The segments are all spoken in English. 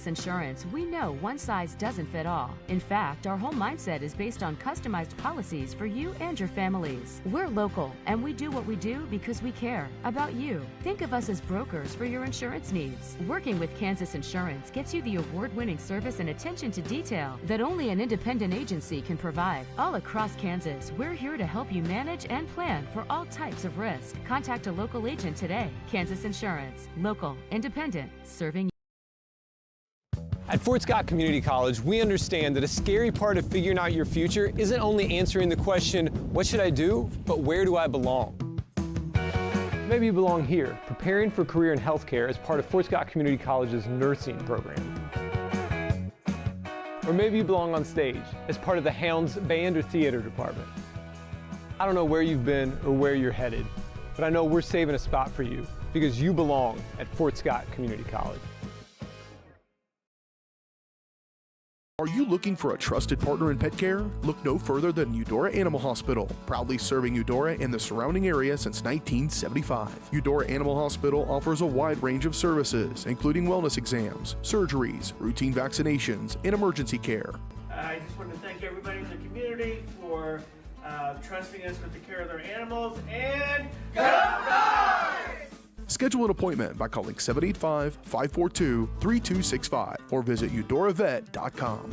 Kansas Insurance, we know one size doesn't fit all. In fact, our whole mindset is based on customized policies for you and your families. We're local, and we do what we do because we care about you. Think of us as brokers for your insurance needs. Working with Kansas Insurance gets you the award-winning service and attention to detail that only an independent agency can provide. All across Kansas, we're here to help you manage and plan for all types of risk. Contact a local agent today. Kansas Insurance. Local, independent, serving you. At Fort Scott Community College, we understand that a scary part of figuring out your future isn't only answering the question, what should I do, but where do I belong? Maybe you belong here, preparing for a career in healthcare as part of Fort Scott Community College's nursing program. Or maybe you belong on stage as part of the Hounds band or theater department. I don't know where you've been or where you're headed, but I know we're saving a spot for you because you belong at Fort Scott Community College. Are you looking for a trusted partner in pet care? Look no further than Udora Animal Hospital, proudly serving Eudora and the surrounding area since 1975. Udora Animal Hospital offers a wide range of services, including wellness exams, surgeries, routine vaccinations, and emergency care. I just want to thank everybody in the community for trusting us with the care of their animals, and go Dogs! Schedule an appointment by calling 785-542-3265 or visit eudoravet.com.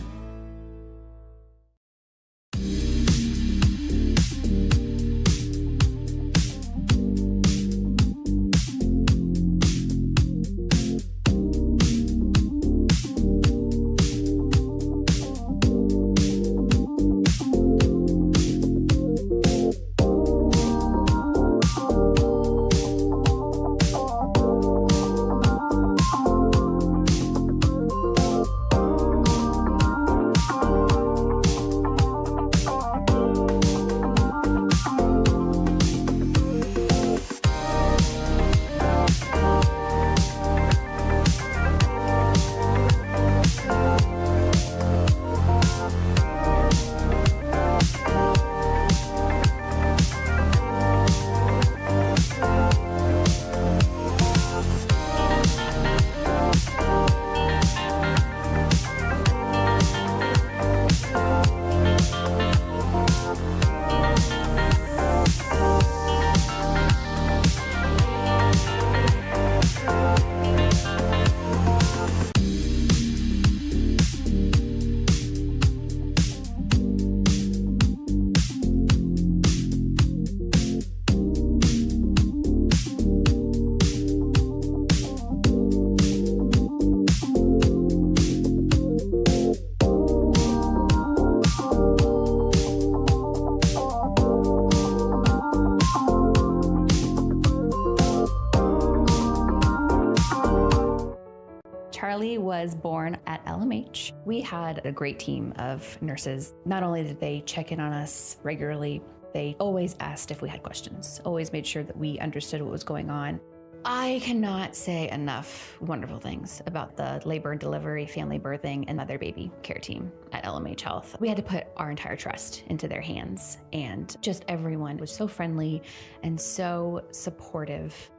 Charlie was born at LMH. We had a great team of nurses. Not only did they check in on us regularly, they always asked if we had questions, always made sure that we understood what was going on. I cannot say enough wonderful things about the labor and delivery, family birthing, and mother baby care team at LMH Health. We had to put our entire trust into their hands, and just everyone was so friendly and so supportive.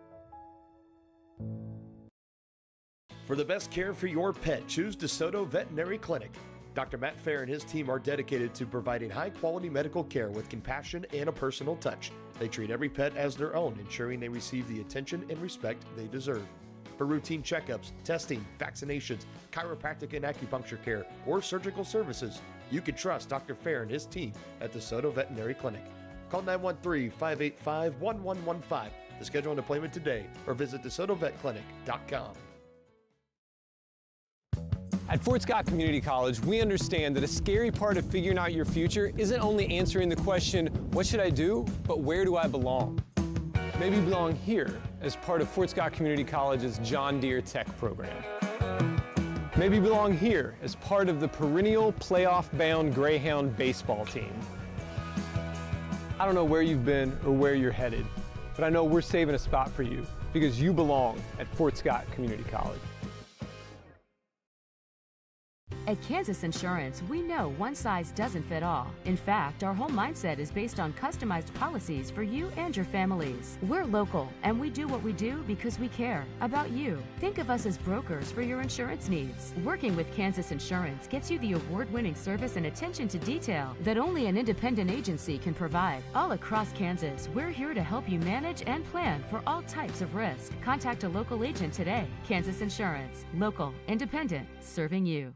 For the best care for your pet, choose DeSoto Veterinary Clinic. Dr. Matt Fair and his team are dedicated to providing high-quality medical care with compassion and a personal touch. They treat every pet as their own, ensuring they receive the attention and respect they deserve. For routine checkups, testing, vaccinations, chiropractic and acupuncture care, or surgical services, you can trust Dr. Fair and his team at DeSoto Veterinary Clinic. Call 913-585-1115 to schedule an appointment today or visit DeSotoVetClinic.com. At Fort Scott Community College, we understand that a scary part of figuring out your future isn't only answering the question, what should I do, but where do I belong? Maybe you belong here as part of Fort Scott Community College's John Deere Tech program. Maybe you belong here as part of the perennial playoff-bound Greyhound baseball team. I don't know where you've been or where you're headed, but I know we're saving a spot for you because you belong at Fort Scott Community College. At Kansas Insurance, we know one size doesn't fit all. In fact, our whole mindset is based on customized policies for you and your families. We're local, and we do what we do because we care about you. Think of us as brokers for your insurance needs. Working with Kansas Insurance gets you the award-winning service and attention to detail that only an independent agency can provide. All across Kansas, we're here to help you manage and plan for all types of risk. Contact a local agent today. Kansas Insurance. Local, independent, serving you.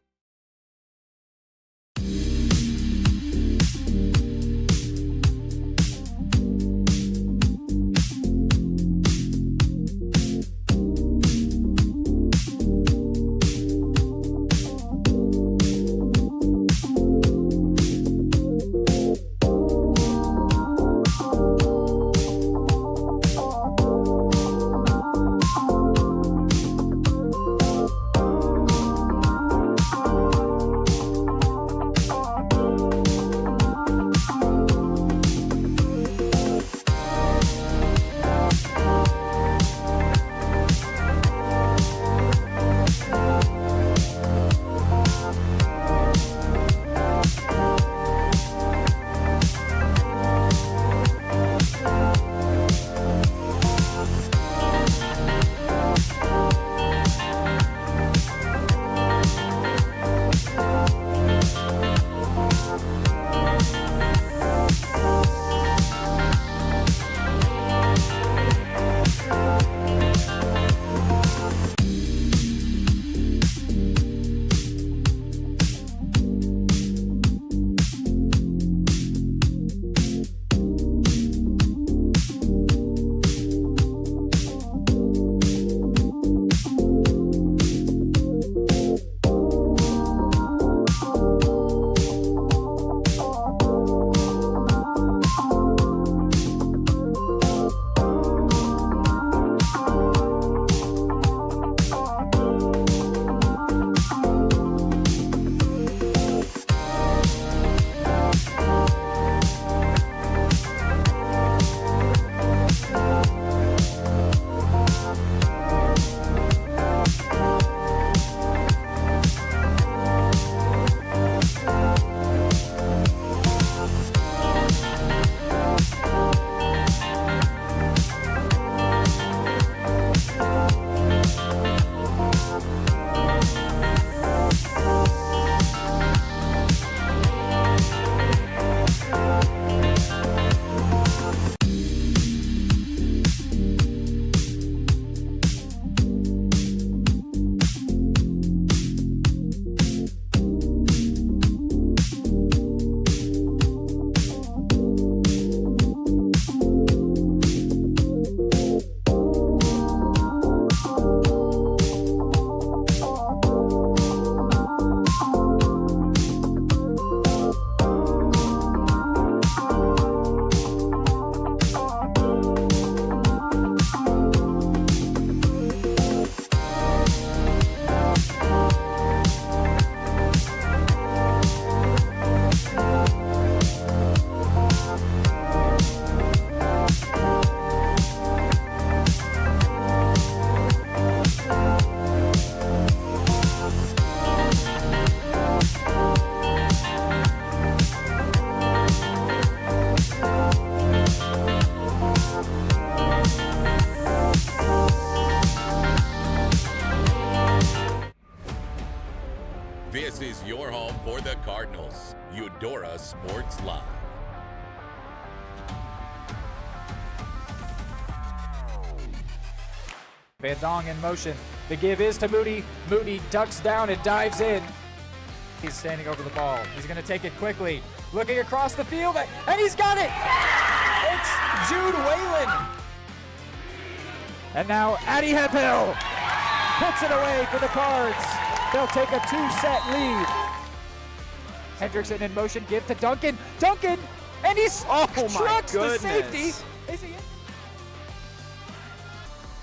This is your home for the Cardinals. Udora Sports Live. Van Dong in motion. The give is to Moody. Moody ducks down and dives in. He's standing over the ball. He's going to take it quickly. Looking across the field, and he's got it! It's Jude Whalen. And now Addy Hephill puts it away for the Cards. They'll take a 2-set lead. Hendrickson in motion, give to Duncan. Duncan, and he struts the safety. Is he in?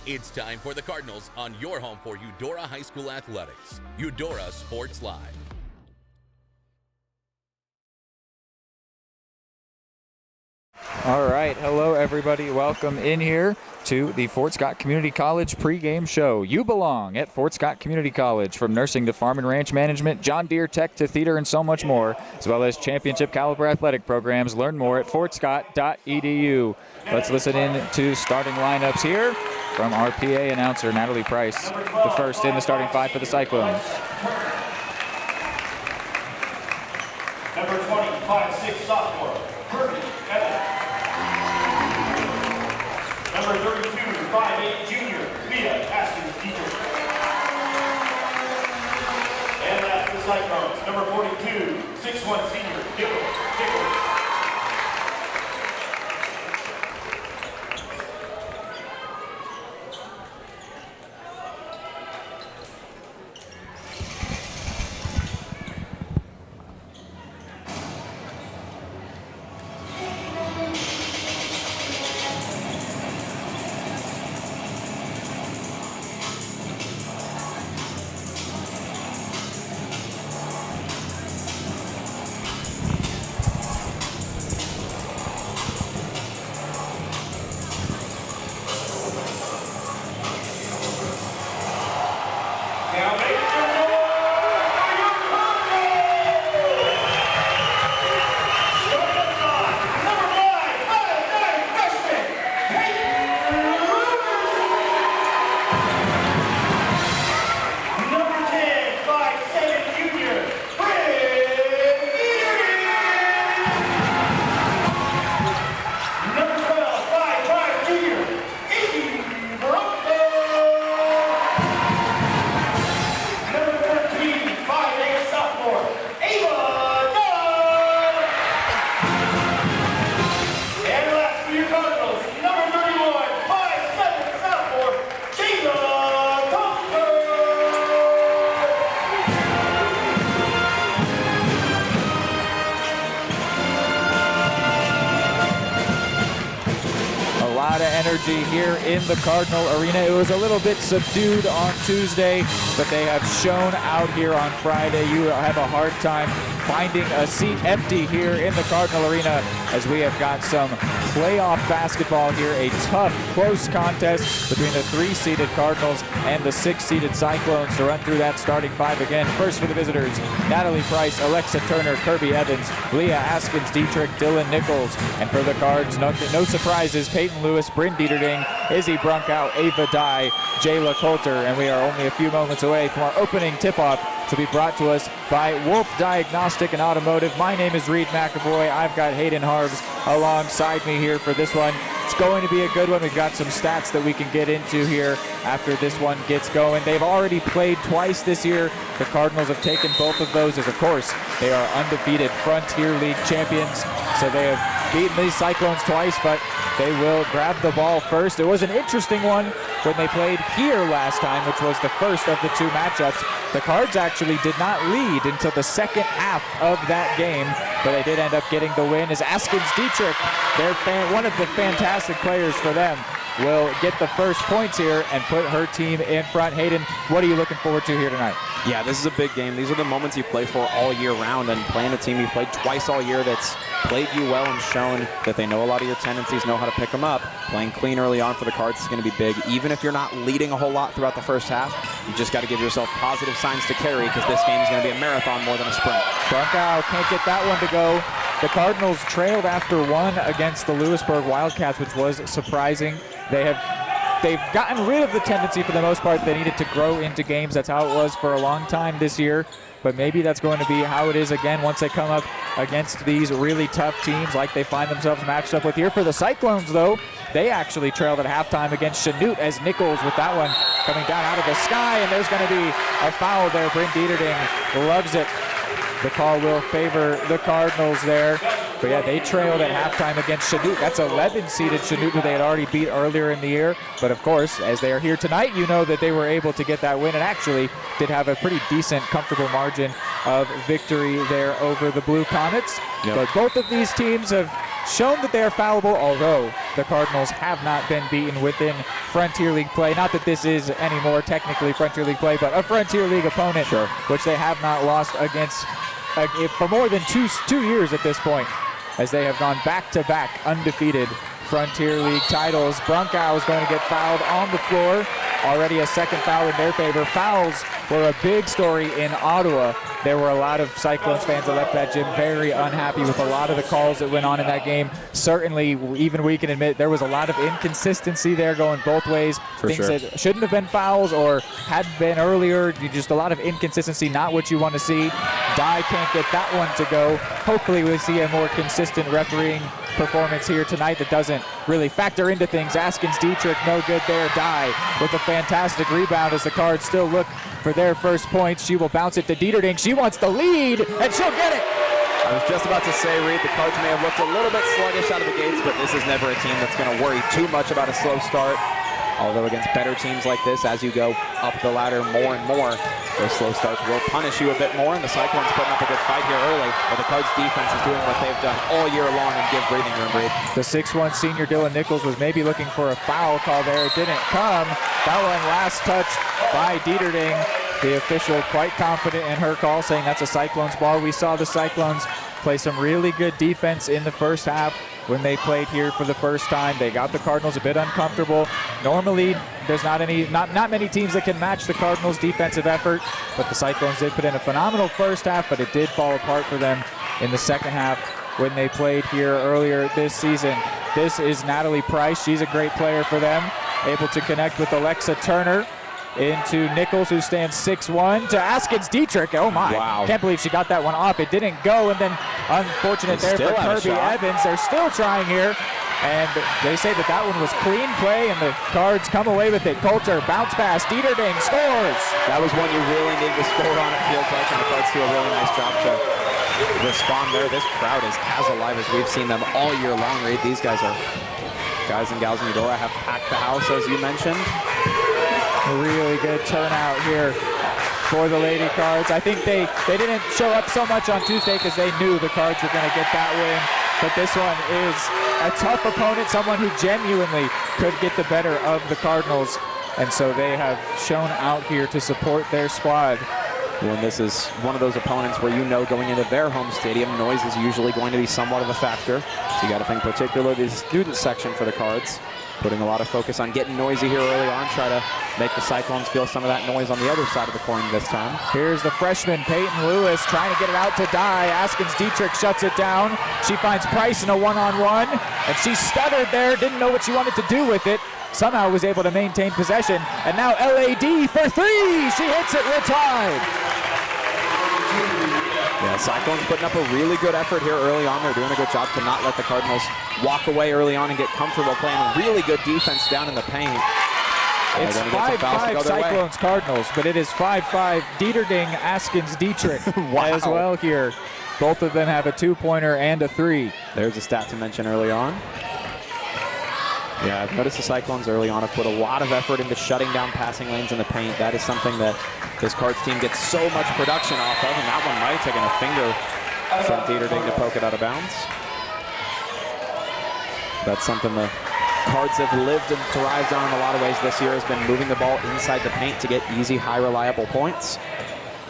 It's time for the Cardinals on your home for Eudora High School Athletics. Eudora Sports Live. All right, hello everybody. Welcome in here to the Fort Scott Community College pregame show. You belong at Fort Scott Community College. From nursing to farm and ranch management, John Deere tech to theater and so much more, as well as championship caliber athletic programs. Learn more at fortscott.edu. Let's listen in to starting lineups here from our PA announcer, Natalie Price. The first in the starting five for the Cyclones. Number 20, 5'6" sophomore, Kirby Evans. Number 32, 5'8" junior, Leah Haskins-Dietrich. And that's the Cyclones. Number 42, 6'1" senior, Nichols. Energy here in the Cardinal Arena. It was a little bit subdued on Tuesday, but they have shown out here on Friday. You have a hard time finding a seat empty here in the Cardinal Arena, as we have got some playoff basketball here. A tough, close contest between the 3-seeded Cardinals and the 6-seeded Cyclones. To run through that starting five again. First for the visitors, Natalie Price, Alexa Turner, Kirby Evans, Leah Askins-Dietrich, Dylan Nichols. And for the Cards, no surprises, Peyton Lewis, Bryn Dieterding, Izzy Brunkow, Ava Dye, Jayla Coulter. And we are only a few moments away from our opening tip-off, to be brought to us by Wolf Diagnostic and Automotive. My name is Reed McAvoy. I've got Hayden Harves alongside me here for this one. It's going to be a good one. We've got some stats that we can get into here after this one gets going. They've already played twice this year. The Cardinals have taken both of those, as of course they are undefeated Frontier League champions. So they have beaten these Cyclones twice, but they will grab the ball first. It was an interesting one when they played here last time, which was the first of the two matchups. The Cards actually did not lead until the second half of that game, but they did end up getting the win, as Askins-Dietrich, one of the fantastic players for them, will get the first points here and put her team in front. Hayden, what are you looking forward to here tonight? Yeah, this is a big game. These are the moments you play for all year round, and playing a team you've played twice all year that's played you well and shown that they know a lot of your tendencies, know how to pick them up. Playing clean early on for the Cards is going to be big. Even if you're not leading a whole lot throughout the first half, you just got to give yourself positive signs to carry, because this game is going to be a marathon more than a sprint. Brunkow can't get that one to go. The Cardinals trailed after one against the Lewisburg Wildcats, which was surprising. They've gotten rid of the tendency, for the most part, they needed to grow into games. That's how it was for a long time this year. But maybe that's going to be how it is again once they come up against these really tough teams like they find themselves matched up with here. For the Cyclones, though, they actually trailed at halftime against Chanute, as Nichols with that one coming down out of the sky. And there's going to be a foul there. Bryn Dieterding loves it. The call will favor the Cardinals there. But yeah, they trailed at halftime against Chanute. That's 11-seeded Chanute, who they had already beat earlier in the year. But of course, as they are here tonight, you know that they were able to get that win, and actually did have a pretty decent, comfortable margin of victory there over the Blue Comets. Yep. But both of these teams have shown that they are fallible, although the Cardinals have not been beaten within Frontier League play. Not that this is any more technically Frontier League play, but a Frontier League opponent, which they have not lost against for more than two years at this point. as they have gone back-to-back undefeated Frontier League titles. Brunkow is going to get fouled on the floor. Already a second foul in their favor. Fouls were a big story in Ottawa. There were a lot of Cyclones fans that left that gym very unhappy with a lot of the calls that went on in that game. Certainly, even we can admit there was a lot of inconsistency there going both ways. Things that shouldn't have been fouls or had been earlier. Just a lot of inconsistency, not what you want to see. Dye can't get that one to go. Hopefully we see a more consistent refereeing performance here tonight that doesn't really factor into things. Askins Dietrich, no good there. Dye with a fantastic rebound as the Cards still look for their first points. She will bounce it to Dieterding. She wants the lead, and she'll get it. I was just about to say, Reed, the Cards may have looked a little bit sluggish out of the gates, but this is never a team that's going to worry too much about a slow start. Although against better teams like this, as you go up the ladder more and more, those slow starts will punish you a bit more, and the Cyclones putting up a good fight here early, but the Cards defense is doing what they've done all year long and give breathing room, Reed. The 6'1 senior Dylan Nichols was maybe looking for a foul call there. It didn't come. That one last touched by Dieterding. The official quite confident in her call, saying that's a Cyclones ball. We saw the Cyclones play some really good defense in the first half when they played here for the first time. They got the Cardinals a bit uncomfortable. Normally, there's not many teams that can match the Cardinals' defensive effort, but the Cyclones did put in a phenomenal first half, but it did fall apart for them in the second half when they played here earlier this season. This is Natalie Price. She's a great player for them, able to connect with Alexa Turner into Nichols, who stands 6'1", to Askins Dietrich. Oh my, wow. Can't believe she got that one off. It didn't go, and then unfortunate there for Kirby Evans. They're still trying here, and they say that that one was clean play, and the Cards come away with it. Coulter, bounce pass, Dieterding scores. That was one you really needed to score on, it feels like, and the Cards do a really nice job to respond there. This crowd is as alive as we've seen them all year long, Reed. These guys and gals in Eudora have packed the house, as you mentioned. A really good turnout here for the Lady Cards. I think they didn't show up so much on Tuesday because they knew the Cards were going to get that win. But this one is a tough opponent, someone who genuinely could get the better of the Cardinals. And so they have shown out here to support their squad. Well, this is one of those opponents where you know going into their home stadium, noise is usually going to be somewhat of a factor. So you got to think particularly the student section for the Cards. Putting a lot of focus on getting noisy here early on, try to make the Cyclones feel some of that noise on the other side of the coin this time. Here's the freshman, Peyton Lewis, trying to get it out to Dye. Askins Dietrich shuts it down. She finds Price in a one-on-one, and she stuttered there, didn't know what she wanted to do with it. Somehow was able to maintain possession, and now LAD for three. She hits it, we're tied. Yeah, Cyclones putting up a really good effort here early on. They're doing a good job to not let the Cardinals walk away early on and get comfortable, playing really good defense down in the paint. It's 5-5 Cyclones Cardinals, but it is 5-5 Dieterding Askins Dietrich as well here. Both of them have a two-pointer and a three. There's a stat to mention early on. Yeah, I've noticed the Cyclones early on have put a lot of effort into shutting down passing lanes in the paint. That is something that this Cards team gets so much production off of, and that one might have taken a finger from Dieterding to poke it out of bounds. That's something the Cards have lived and thrived on in a lot of ways this year, has been moving the ball inside the paint to get easy, high, reliable points.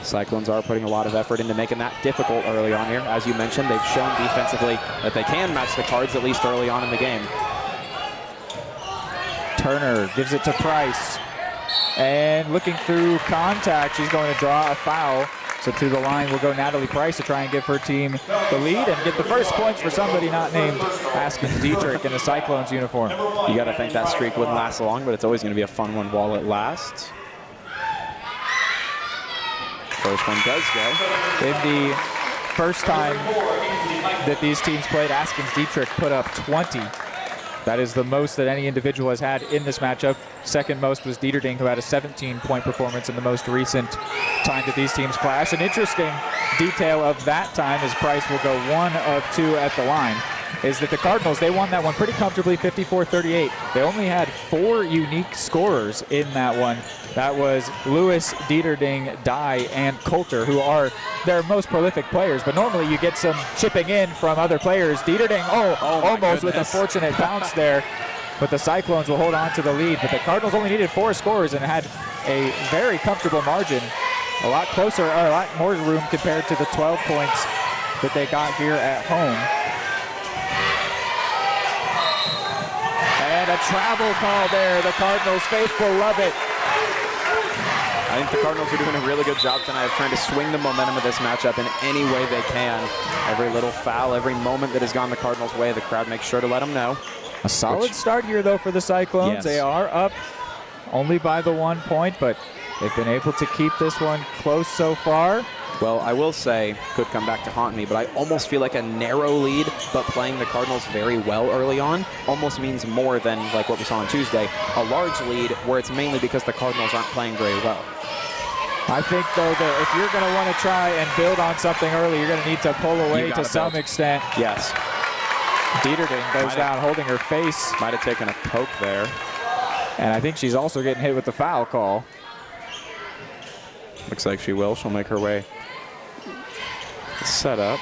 Cyclones are putting a lot of effort into making that difficult early on here. As you mentioned, they've shown defensively that they can match the Cards at least early on in the game. Turner gives it to Price, and looking through contact, she's going to draw a foul. So to the line will go Natalie Price to try and give her team the lead and get the first points for somebody not named Askins Dietrich in the Cyclones uniform. You got to think that streak wouldn't last long, but it's always going to be a fun one while it lasts. First one does go. In the first time that these teams played, Askins Dietrich put up 20. That is the most that any individual has had in this matchup. Second most was Dieterding, who had a 17-point performance in the most recent time that these teams clash. An interesting detail of that time, as Price will go 1 of 2 at the line, is that the Cardinals, they won that one pretty comfortably, 54-38. They only had 4 unique scorers in that one. That was Lewis, Dieterding, Dye, and Coulter, who are their most prolific players. But normally you get some chipping in from other players. Dieterding, almost with a fortunate bounce there. But the Cyclones will hold on to the lead. But the Cardinals only needed 4 scorers and had a very comfortable margin. A lot closer, or a lot more room compared to the 12 points that they got here at home. And a travel call there. The Cardinals faithful love it. I think the Cardinals are doing a really good job tonight of trying to swing the momentum of this matchup in any way they can. Every little foul, every moment that has gone the Cardinals' way, the crowd makes sure to let them know. A solid start here, though, for the Cyclones. Yes. They are up only by the 1 point, but they've been able to keep this one close so far. Well, I will say, could come back to haunt me, but I almost feel like a narrow lead, but playing the Cardinals very well early on almost means more than like what we saw on Tuesday. A large lead where it's mainly because the Cardinals aren't playing very well. I think, though, that if you're going to want to try and build on something early, you're going to need to pull away to some extent. Yes. Dieterding goes down holding her face. Might have taken a poke there. And I think she's also getting hit with the foul call. Looks like she will. She'll make her way set up.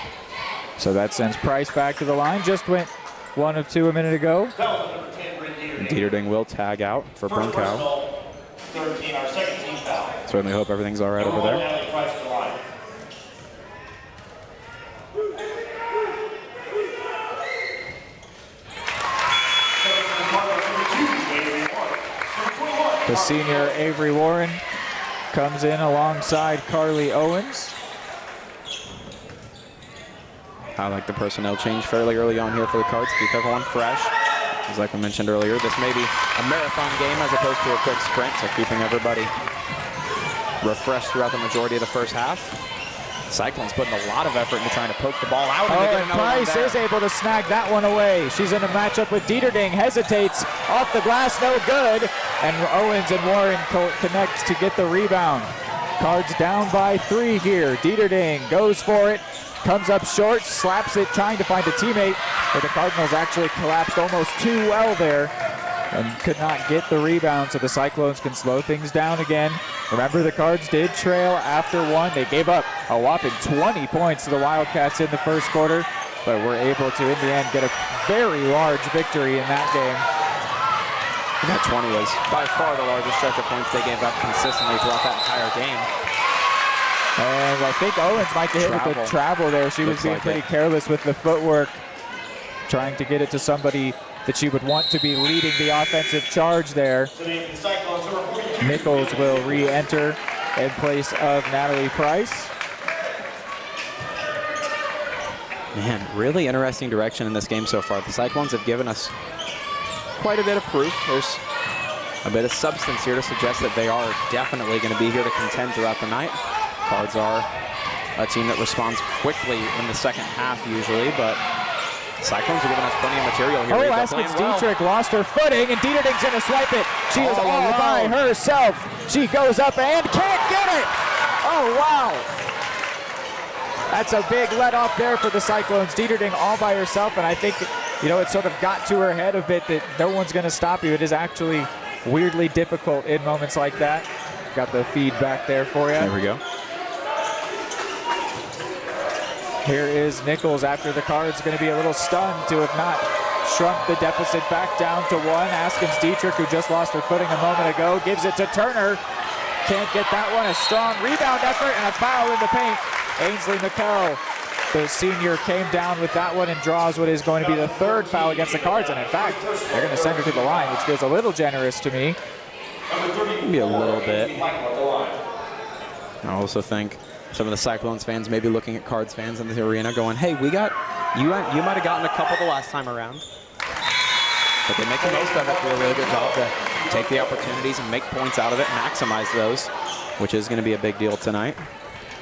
So that sends Price back to the line. Just went 1 of 2 a minute ago. Dieterding will tag out for Brinkow. 13, our second team foul. Certainly hope everything's all right over there. The senior Avery Warren comes in alongside Carly Owens. I like the personnel change fairly early on here for the Cards. Keep everyone fresh. As like we mentioned earlier, this may be a marathon game as opposed to a quick sprint, so keeping everybody refreshed throughout the majority of the first half. Cyclones putting a lot of effort into trying to poke the ball out. And Price is able to snag that one away. She's in a matchup with Dieterding, hesitates off the glass, no good. And Owens and Warren connect to get the rebound. Cards down by 3 here. Dieterding goes for it, comes up short, slaps it, trying to find a teammate, but the Cardinals actually collapsed almost too well there and could not get the rebound, so the Cyclones can slow things down again. Remember, the Cards did trail after 1. They gave up a whopping 20 points to the Wildcats in the first quarter, but were able to, in the end, get a very large victory in that game. That 20 was by far the largest stretch of points they gave up consistently throughout that entire game. And I think Owens might get hit with the travel there. She was being pretty careless with the footwork, trying to get it to somebody that she would want to be leading the offensive charge there. Nichols will re-enter in place of Natalie Price. Man, really interesting direction in this game so far. The Cyclones have given us quite a bit of proof. There's a bit of substance here to suggest that they are definitely going to be here to contend throughout the night. Cards are a team that responds quickly in the second half usually, but Cyclones are giving us plenty of material here. Oh, Askins Dietrich lost her footing, and Dieterding's going to swipe it. She is all by herself. She goes up and can't get it. Oh, wow. That's a big let off there for the Cyclones. Dieterding all by herself, and I think, you know, it sort of got to her head a bit that no one's going to stop you. It is actually weirdly difficult in moments like that. Got the feedback there for you. There we go. Here is Nichols after the Cards, going to be a little stunned to have not shrunk the deficit back down to 1. Askins Dietrich, who just lost her footing a moment ago, gives it to Turner. Can't get that one. A strong rebound effort and a foul in the paint. Ainsley McCall, the senior, came down with that one and draws what is going to be the 3rd foul against the Cards. And in fact, they're going to send her to the line, which feels a little generous to me. Maybe a little bit. I also think some of the Cyclones fans may be looking at Cards fans in the arena going, hey, you might have gotten a couple the last time around. But they make the most of it, do a really good job to take the opportunities and make points out of it, maximize those, which is going to be a big deal tonight.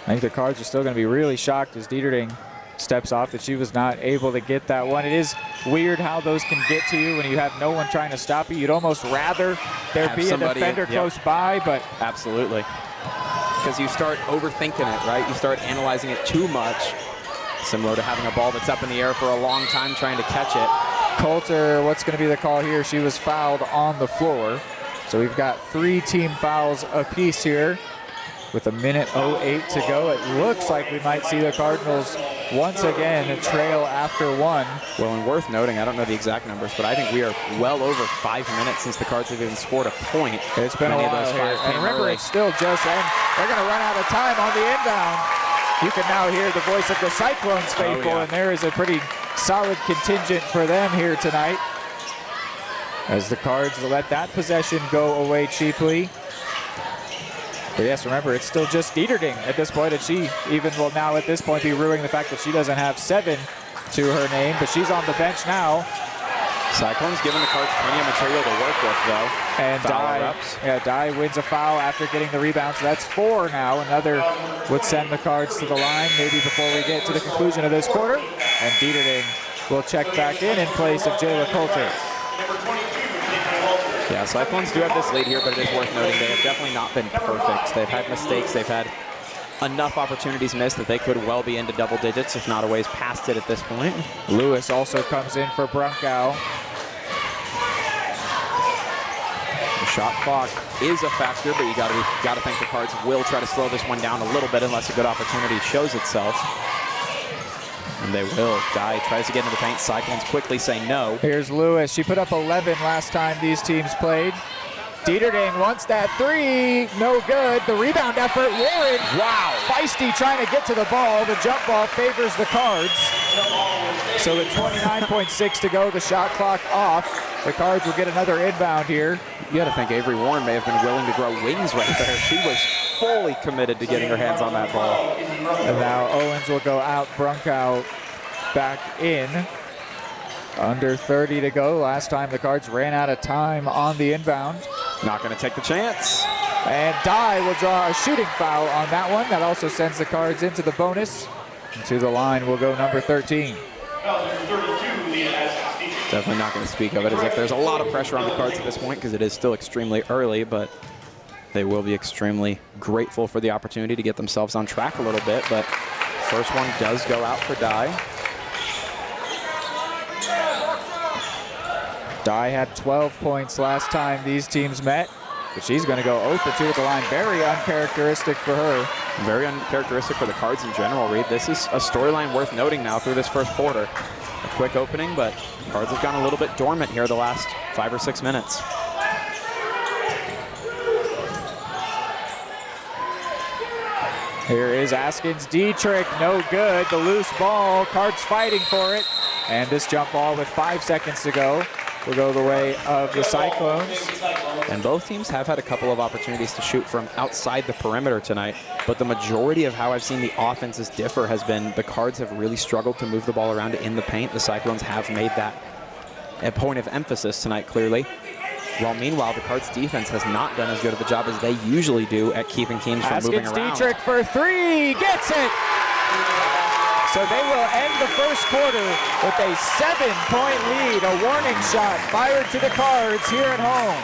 I think the Cards are still going to be really shocked as Dieterding steps off that she was not able to get that one. It is weird how those can get to you when you have no one trying to stop you. You'd almost rather there be a defender close by, but absolutely. Because you start overthinking it, right? You start analyzing it too much, similar to having a ball that's up in the air for a long time trying to catch it. Coulter, what's going to be the call here? She was fouled on the floor. So we've got 3 team fouls apiece here with 1:08 to go. It looks like we might see the Cardinals once again trail after 1. Well, and worth noting, I don't know the exact numbers, but I think we are well over 5 minutes since the Cards have even scored a point. It's been a while here. And remember, it's still just end. They're going to run out of time on the inbound. You can now hear the voice of the Cyclones faithful, and there is a pretty solid contingent for them here tonight. as the Cards let that possession go away cheaply. But yes, remember, it's still just Dieterding at this point, and she even will now at this point be ruining the fact that she doesn't have 7 to her name, but she's on the bench now. Cyclones giving the Cards plenty of material to work with, though. And Dye wins a foul after getting the rebound, so that's 4 now. Another would send the Cards to the line, maybe before we get to the conclusion of this quarter. And Dieterding will check back in place of Jayla Coulter. Yeah, Cyclones do have this lead here, but it is worth noting they have definitely not been perfect. They've had mistakes. They've had enough opportunities missed that they could well be into double digits, if not a ways past it at this point. Lewis also comes in for Brunkow. The shot clock is a factor, but you got to think the Cards will try to slow this one down a little bit unless a good opportunity shows itself. And they will. Dye tries to get into the paint. Cyclones quickly say no. Here's Lewis. She put up 11 last time these teams played. Dieterding wants that 3. No good. The rebound effort. Warren. Wow. Feisty trying to get to the ball. The jump ball favors the Cards. So with 29.6 to go, the shot clock off. The Cards will get another inbound here. You got to think Avery Warren may have been willing to grow wings right there. She was fully committed to getting her hands on that ball. And now Owens will go out. Brunkow back in. Under 30 to go. Last time the Cards ran out of time on the inbound. Not going to take the chance. And Dye will draw a shooting foul on that one. That also sends the Cards into the bonus. And to the line will go number 13. Definitely not going to speak of it as if there's a lot of pressure on the Cards at this point, because it is still extremely early, but they will be extremely grateful for the opportunity to get themselves on track a little bit. But first one does go out for Dye. Dye had 12 points last time these teams met, but she's going to go 0 for 2 at the line. Very uncharacteristic for her. Very uncharacteristic for the Cards in general, Reed. This is a storyline worth noting now through this first quarter. A quick opening, but Cards have gone a little bit dormant here the last 5 or 6 minutes. Here is Askins Dietrich, no good. The loose ball, Cards fighting for it. And this jump ball with 5 seconds to go will go the way of the Cyclones. And both teams have had a couple of opportunities to shoot from outside the perimeter tonight, but the majority of how I've seen the offenses differ has been the Cards have really struggled to move the ball around in the paint. The Cyclones have made that a point of emphasis tonight, clearly. While meanwhile, the Cards defense has not done as good of a job as they usually do at keeping teams from moving around. Dietrich for 3, gets it! So they will end the first quarter with a 7-point lead. A warning shot fired to the Cards here at home.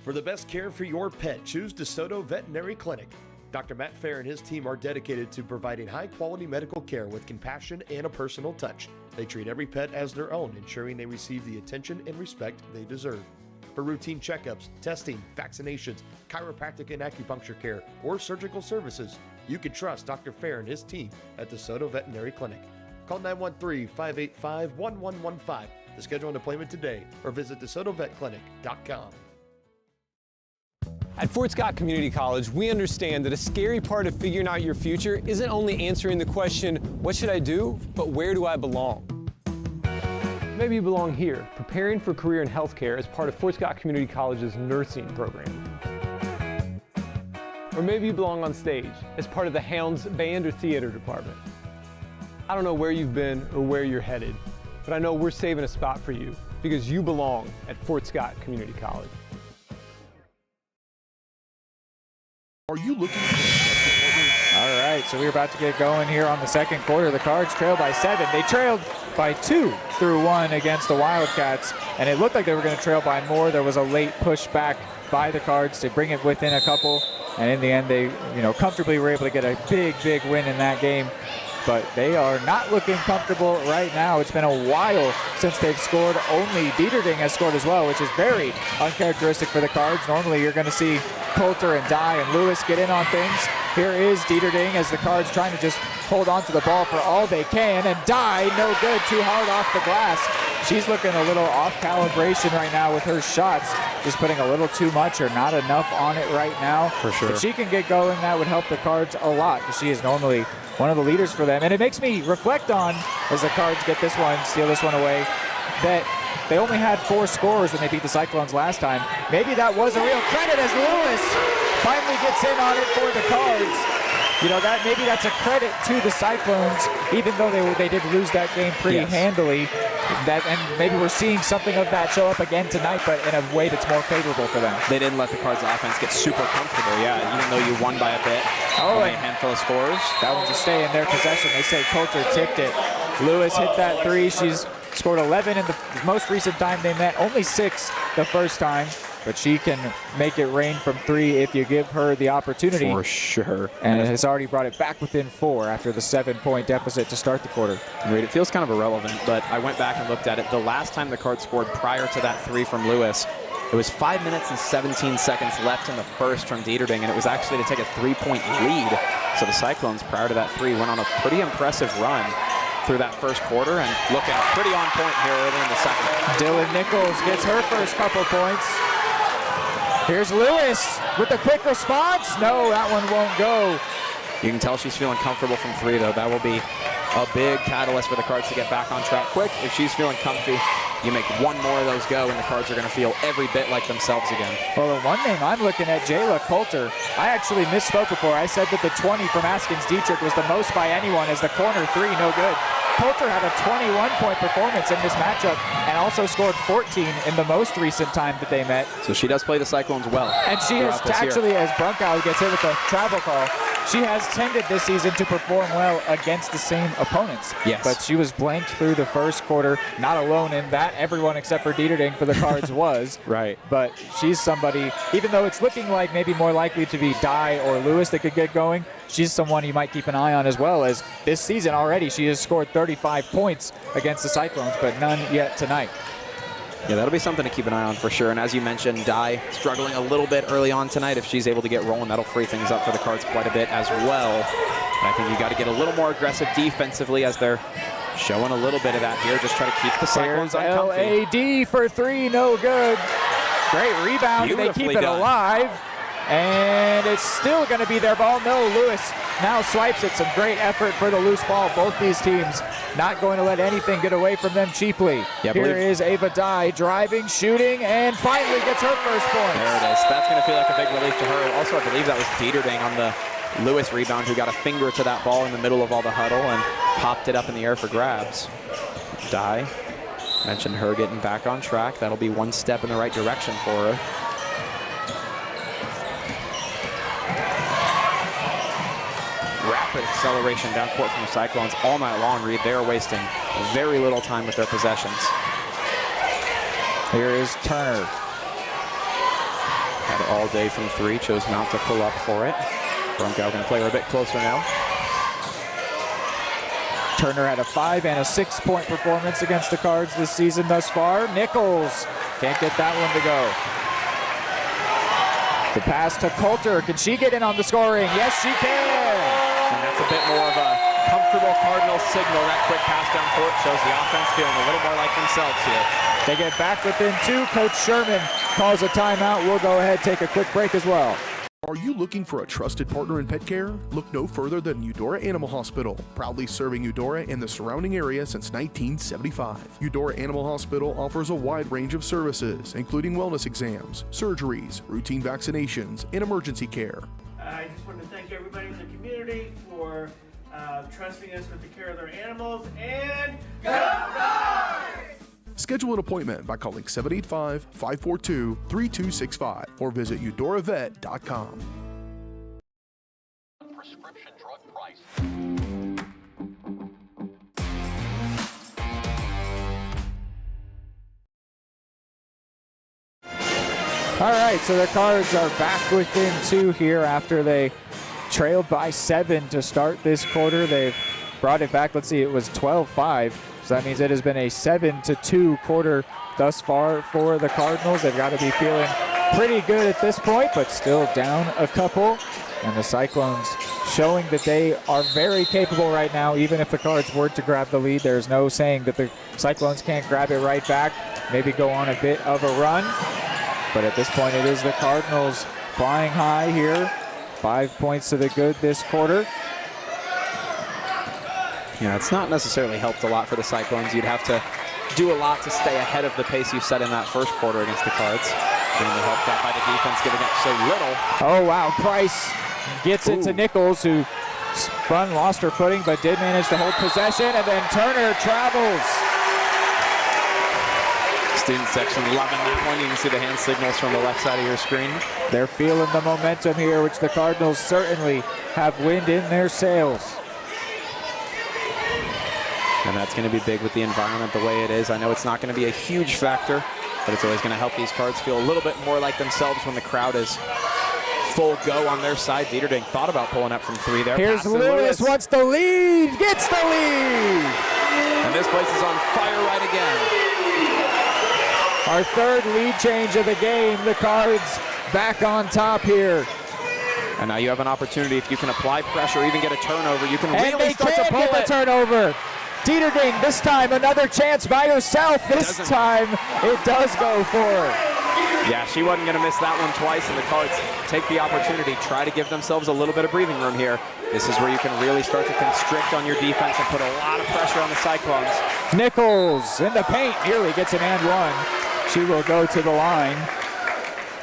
For the best care for your pet, choose DeSoto Veterinary Clinic. Dr. Matt Fair and his team are dedicated to providing high-quality medical care with compassion and a personal touch. They treat every pet as their own, ensuring they receive the attention and respect they deserve. For routine checkups, testing, vaccinations, chiropractic and acupuncture care, or surgical services, you can trust Dr. Fair and his team at DeSoto Veterinary Clinic. Call 913-585-1115 to schedule an appointment today or visit DeSotoVetClinic.com. At Fort Scott Community College, we understand that a scary part of figuring out your future isn't only answering the question, what should I do, but where do I belong? Maybe you belong here, preparing for a career in healthcare as part of Fort Scott Community College's nursing program. Or maybe you belong on stage as part of the Hounds band or theater department. I don't know where you've been or where you're headed, but I know we're saving a spot for you because you belong at Fort Scott Community College. Are you looking for a trusted partner? All right, so we're about to get going here on the second quarter. The Cards trail by 7. They trailed by 2 through 1 against the Wildcats, and it looked like they were going to trail by more. There was a late push back by the Cards to bring it within a couple, and in the end they comfortably were able to get a big win in that game. But they are not looking comfortable right now. It's been a while since they've scored. Only Dieterding has scored as well, which is very uncharacteristic for the Cards. Normally you're going to see Coulter and Dye and Lewis get in on things. Here is Dieterding as the Cards trying to just hold on to the ball for all they can. And Dye, no good, too hard off the glass. she's looking a little off calibration right now with her shots. Just putting a little too much or not enough on it right now. For sure. If she can get going, that would help the Cards a lot, because she is normally one of the leaders for them. And it makes me reflect on, as the Cards get this one, steal this one away, that they only had 4 scorers when they beat the Cyclones last time. Maybe that was a real credit as Lewis finally gets in on it for the Cards. You know, that maybe that's a credit to the Cyclones, even though they did lose that game pretty handily. And maybe we're seeing something of that show up again tonight, but in a way that's more favorable for them. They didn't let the Cards offense get super comfortable, even though you won by a bit. Only a handful of scores. That one's a stay in their possession. They say Coulter tipped it. Lewis hit that 3. She's scored 11 in the most recent time they met, only 6 the first time. But she can make it rain from 3 if you give her the opportunity. For sure. And it has already brought it back within 4 after the 7-point deficit to start the quarter. It feels kind of irrelevant, but I went back and looked at it. The last time the Cards scored prior to that 3 from Lewis, it was 5 minutes and 17 seconds left in the first from Dieterding, and it was actually to take a 3-point lead. So the Cyclones, prior to that 3, went on a pretty impressive run through that first quarter and looking pretty on point here early in the second. Dylan Nichols gets her first couple points. Here's Lewis with a quick response. No, that one won't go. You can tell she's feeling comfortable from 3, though. That will be a big catalyst for the Cards to get back on track quick. If she's feeling comfy, you make one more of those go, and the Cards are going to feel every bit like themselves again. Well, the one name I'm looking at, Jayla Coulter. I actually misspoke before. I said that the 20 from Askins Dietrich was the most by anyone as the corner 3, no good. Coulter had a 21-point performance in this matchup and also scored 14 in the most recent time that they met. So she does play the Cyclones well. And she has actually, as Brunkow gets hit with a travel call, she has tended this season to perform well against the same opponents. Yes. But she was blanked through the first quarter, not alone in that. Everyone except for Dieterding for the Cards was. Right. But she's somebody, even though it's looking like maybe more likely to be Dye or Lewis that could get going, she's someone you might keep an eye on as well, as this season already she has scored 35 points against the Cyclones, but none yet tonight. Yeah, that'll be something to keep an eye on for sure. And as you mentioned, Dye struggling a little bit early on tonight. If she's able to get rolling, that'll free things up for the Cards quite a bit as well. And I think you got to get a little more aggressive defensively, as they're showing a little bit of that here. Just try to keep the Cyclones uncomfy. LAD for 3, no good. Great rebound, and they keep it alive. And it's still going to be their ball. No, Lewis now swipes it. Some great effort for the loose ball. Both these teams not going to let anything get away from them cheaply. Yeah, here is Ava Dye driving, shooting, and finally gets her first point. There it is. That's going to feel like a big relief to her. Also, I believe that was Dieterding on the Lewis rebound, who got a finger to that ball in the middle of all the huddle and popped it up in the air for grabs. Dye, mentioned her getting back on track. That'll be one step in the right direction for her. Rapid acceleration down court from the Cyclones all night long, Reed. They're wasting very little time with their possessions. Here is Turner. Had it all day from 3, chose not to pull up for it. Brunkow can play her a bit closer now. Turner had a 5 and a 6-point performance against the Cards this season thus far. Nichols can't get that one to go. The pass to Coulter. Can she get in on the scoring? Yes, she can. And that's a bit more of a comfortable Cardinals signal. That quick pass down court shows the offense feeling a little more like themselves here. They get back within 2. Coach Sherman calls a timeout. We'll go ahead, take a quick break as well. Are you looking for a trusted partner in pet care? Look no further than Udora Animal Hospital, proudly serving Eudora and the surrounding area since 1975. Udora Animal Hospital offers a wide range of services, including wellness exams, surgeries, routine vaccinations, and emergency care. I just want to thank everybody in the community for trusting us with the care of their animals, and go Cards! Schedule an appointment by calling 785-542-3265 or visit eudoravet.com. Prescription drug price. All right, so the Cards are back within 2 here after they trailed by 7 to start this quarter. They've brought it back. Let's see, it was 12-5. So that means it has been a 7-2 quarter thus far for the Cardinals. They've got to be feeling pretty good at this point, but still down a couple. And the Cyclones showing that they are very capable right now. Even if the Cards were to grab the lead, there's no saying that the Cyclones can't grab it right back, maybe go on a bit of a run. But at this point, it is the Cardinals flying high here. 5 points to the good this quarter. Yeah, it's not necessarily helped a lot for the Cyclones. You'd have to do a lot to stay ahead of the pace you set in that first quarter against the Cards. Mainly helped out by the defense giving up so little. Oh, wow. Price gets it to Nichols, who spun, lost her footing, but did manage to hold possession, and then Turner travels. Student section loving that one. You can see the hand signals from the left side of your screen. They're feeling the momentum here, which the Cardinals certainly have wind in their sails. And that's going to be big with the environment the way it is. I know it's not going to be a huge factor, but it's always going to help these Cards feel a little bit more like themselves when the crowd is full go on their side. Dieterding thought about pulling up from 3 there. Here's Lewis, wants the lead, gets the lead! And this place is on fire right again. Our third lead change of the game. The Cards back on top here. And now you have an opportunity, if you can apply pressure, even get a turnover, you can really start to pull get the turnover. Dieterding, this time another chance by herself. This time it does go for her. Yeah, she wasn't going to miss that one twice, and the Cards take the opportunity, try to give themselves a little bit of breathing room here. This is where you can really start to constrict on your defense and put a lot of pressure on the Cyclones. Nichols in the paint, nearly gets an and one. She will go to the line.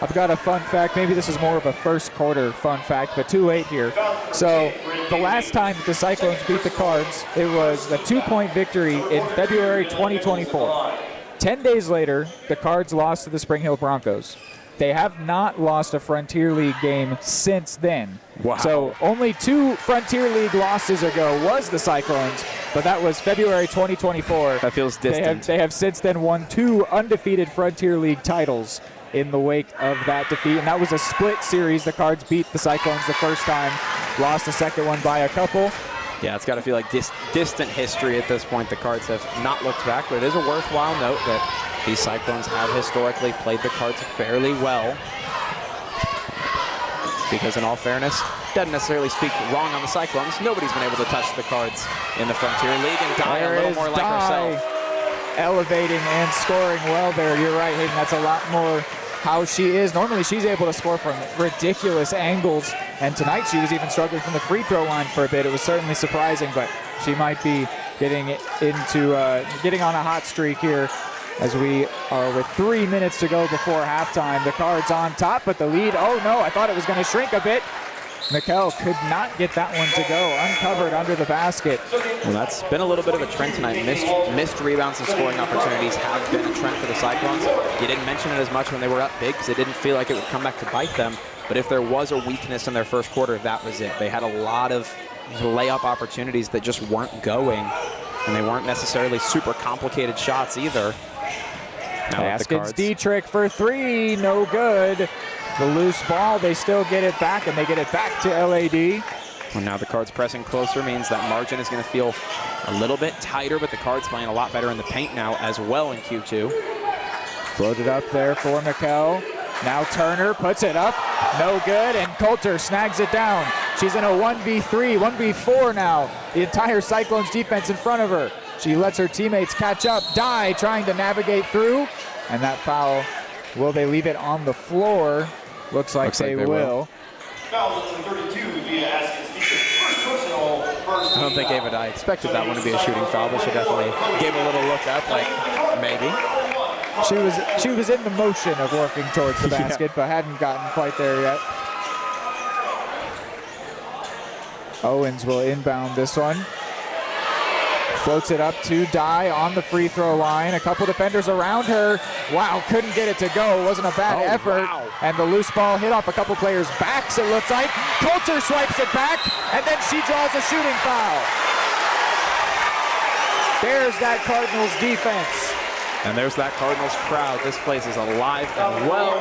I've got a fun fact. Maybe this is more of a first quarter fun fact, but too late here. So the last time that the Cyclones beat the Cards, it was a 2-point victory in February 2024. 10 days later, the Cards lost to the Spring Hill Broncos. They have not lost a Frontier League game since then. Wow. So only 2 Frontier League losses ago was the Cyclones, but that was February 2024. That feels distant. They have since then won 2 undefeated Frontier League titles in the wake of that defeat, and that was a split series. The Cards beat the Cyclones the first time, lost the second one by a couple. Yeah, it's got to feel like distant history at this point. The Cards have not looked back, but it is a worthwhile note that these Cyclones have historically played the Cards fairly well. Because in all fairness, doesn't necessarily speak wrong on the Cyclones. Nobody's been able to touch the Cards in the Frontier League, and Di a little more like herself. Elevating and scoring well there. You're right, Hayden. That's a lot more how she is. Normally she's able to score from ridiculous angles, and tonight she was even struggling from the free throw line for a bit. It was certainly surprising, but she might be getting on a hot streak here as we are with 3 minutes to go before halftime. The Cards on top, but the lead, oh no, I thought it was going to shrink a bit. Mikkel could not get that one to go, uncovered under the basket. Well, that's been a little bit of a trend tonight. Missed rebounds and scoring opportunities have been a trend for the Cyclones. You didn't mention it as much when they were up big because it didn't feel like it would come back to bite them. But if there was a weakness in their first quarter, that was it. They had a lot of layup opportunities that just weren't going, and they weren't necessarily super complicated shots either. Haskins Dietrich for 3, no good. The loose ball, they still get it back, and they get it back to LAD. Well, now the Cards pressing closer means that margin is going to feel a little bit tighter, but the Cards playing a lot better in the paint now as well in Q2. Floated up there for Mikkel. Now Turner puts it up, no good, and Coulter snags it down. She's in a 1v3, 1v4 now. The entire Cyclones defense in front of her. She lets her teammates catch up. Di trying to navigate through, and that foul, will they leave it on the floor? Looks like they will. Foul 32 via Haskins Dietrich. First personal. I don't think I expected that one to be a shooting foul, but she definitely gave a little look up, like maybe. She was in the motion of working towards the basket, but hadn't gotten quite there yet. Owens will inbound this one. Floats it up to Di on the free throw line. A couple defenders around her. Wow, couldn't get it to go. It wasn't a bad effort. Wow. And the loose ball hit off a couple players' backs, it looks like. Coulter swipes it back, and then she draws a shooting foul. There's that Cardinals defense. And there's that Cardinals crowd. This place is alive and well.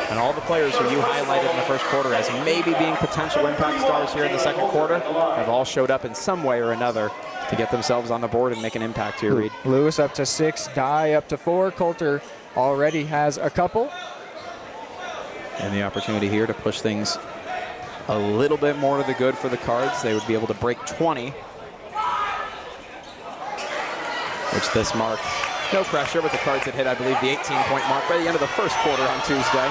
And all the players who you highlighted in the first quarter as maybe being potential impact stars here in the second quarter have all showed up in some way or another to get themselves on the board and make an impact here, Reed. Lewis up to 6, Di up to 4. Coulter already has a couple. And the opportunity here to push things a little bit more to the good for the Cards. They would be able to break 20. which this marked no pressure, but the Cards had hit, I believe, the 18-point mark by the end of the first quarter on Tuesday.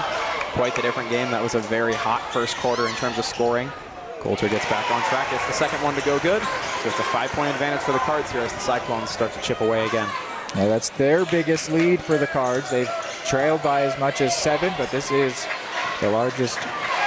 Quite the different game. That was a very hot first quarter in terms of scoring. Coulter gets back on track. It's the second one to go good. So it's a 5-point advantage for the Cards here as the Cyclones start to chip away again. Yeah, that's their biggest lead for the Cards. They've trailed by as much as 7, but this is the largest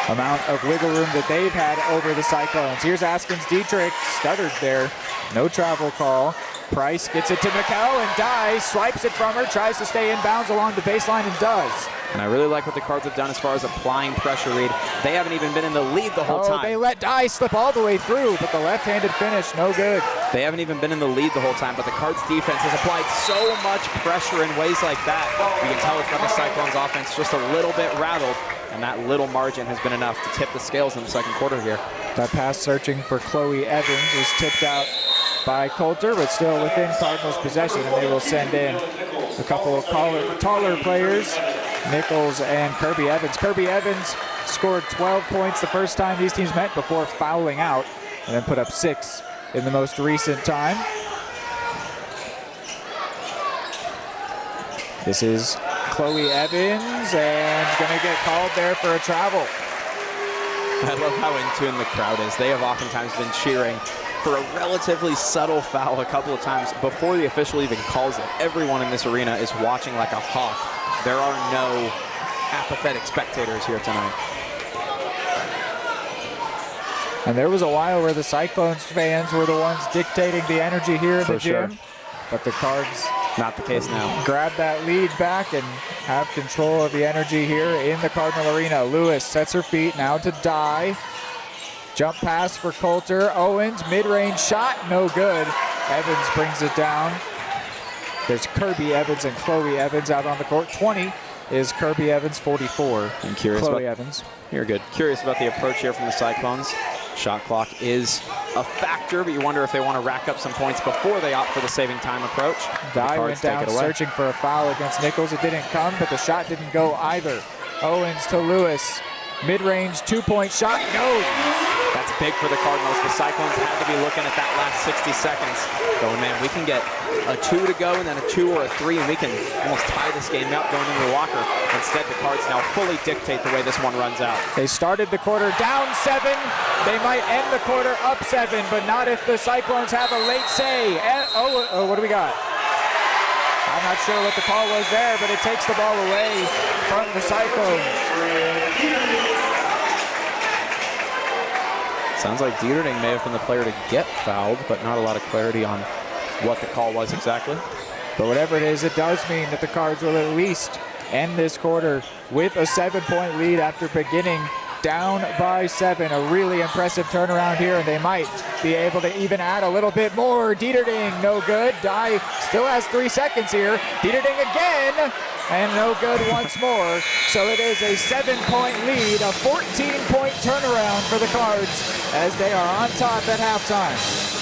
amount of wiggle room that they've had over the Cyclones. Here's Askins Dietrich, stuttered there. No travel call. Price gets it to Mikkel, and Dye swipes it from her, tries to stay in bounds along the baseline, and does. And I really like what the Cards have done as far as applying pressure, Reed. They haven't even been in the lead the whole time. They let Dye slip all the way through, but the left-handed finish, no good. They haven't even been in the lead the whole time, but the Cards defense has applied so much pressure in ways like that. You can tell it's got the Cyclones offense just a little bit rattled, and that little margin has been enough to tip the scales in the second quarter here. That pass searching for Chloe Evans is tipped out by Coulter, but still within Cardinals possession, and they will send in a couple of taller players, Nichols and Kirby Evans. Kirby Evans scored 12 points the first time these teams met before fouling out, and then put up 6 in the most recent time. This is Chloe Evans, and gonna get called there for a travel. I love how in tune the crowd is. They have oftentimes been cheering for a relatively subtle foul a couple of times before the official even calls it. Everyone in this arena is watching like a hawk. There are no apathetic spectators here tonight. And there was a while where the Cyclones fans were the ones dictating the energy here in the gym. Sure. But the Cards, not the case now, grab that lead back and have control of the energy here in the Cardinal Arena. Lewis sets her feet now to Dye. Jump pass for Coulter. Owens, mid-range shot, no good. Evans brings it down. There's Kirby Evans and Chloe Evans out on the court. 20 is Kirby Evans, 44. I'm curious Chloe about Evans. You're good. Curious about the approach here from the Cyclones. Shot clock is a factor, but you wonder if they want to rack up some points before they opt for the saving time approach. Dye went down searching for a foul against Nichols. It didn't come, but the shot didn't go either. Owens to Lewis. Mid-range 2-point shot, no! That's big for the Cardinals. The Cyclones had to be looking at that last 60 seconds. Going, man, we can get a 2 to go and then a 2 or a 3, and we can almost tie this game up going into the locker. Instead, the Cards now fully dictate the way this one runs out. They started the quarter down 7. They might end the quarter up 7, but not if the Cyclones have a late say. What do we got? I'm not sure what the call was there, but it takes the ball away from the Cyclones. Sounds like Dieterding may have been the player to get fouled, but not a lot of clarity on what the call was exactly. But whatever it is, it does mean that the Cards will at least end this quarter with a 7-point lead after beginning down by 7. A really impressive turnaround here, and they might be able to even add a little bit more. Dieterding, no good. Dye still has 3 seconds here. Dieterding again, and no good once more. So it is a 7-point lead, a 14-point turnaround for the Cards as they are on top at halftime.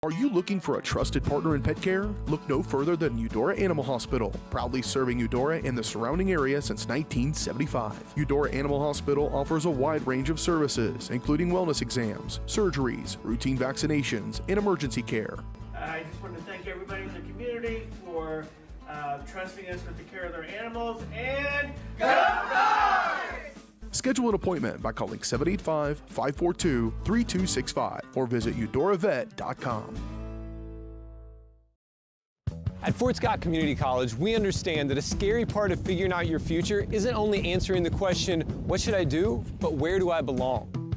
Are you looking for a trusted partner in pet care? Look no further than Udora Animal Hospital, proudly serving Eudora and the surrounding area since 1975. Udora Animal Hospital offers a wide range of services, including wellness exams, surgeries, routine vaccinations, and emergency care. I just want to thank everybody in the community for trusting us with the care of their animals, and go Dogs! Schedule an appointment by calling 785-542-3265 or visit eudoravet.com. At Fort Scott Community College, we understand that a scary part of figuring out your future isn't only answering the question, what should I do, but where do I belong?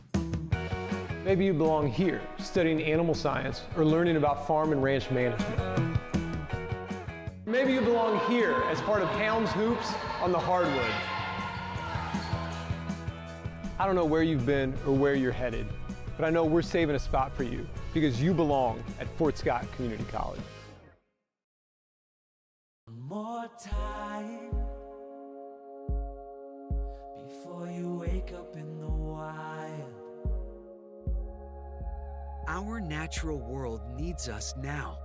Maybe you belong here, studying animal science or learning about farm and ranch management. Maybe you belong here as part of Helms Hoops on the hardwood. I don't know where you've been or where you're headed, but I know we're saving a spot for you because you belong at Fort Scott Community College. More time before you wake up in the wild. Our natural world needs us now.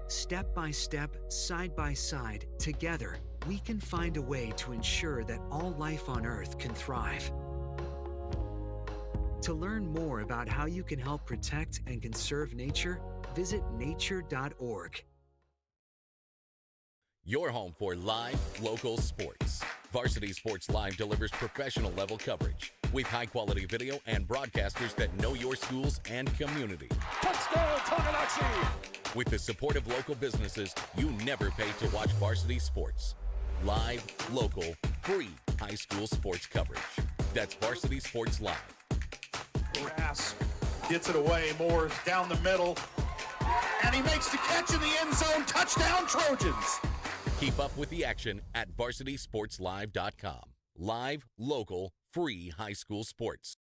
Step by step, side by side, together, we can find a way to ensure that all life on Earth can thrive. To learn more about how you can help protect and conserve nature, visit nature.org. Your home for live, local sports. Varsity Sports Live delivers professional level coverage with high-quality video and broadcasters that know your schools and community. Touchdown, Conservancy! With the support of local businesses, you never pay to watch Varsity Sports. Live, local, free high school sports coverage. That's Varsity Sports Live. Grass gets it away. Moore's down the middle. And he makes the catch in the end zone. Touchdown, Trojans! Keep up with the action at varsitysportslive.com. Live, local, free high school sports.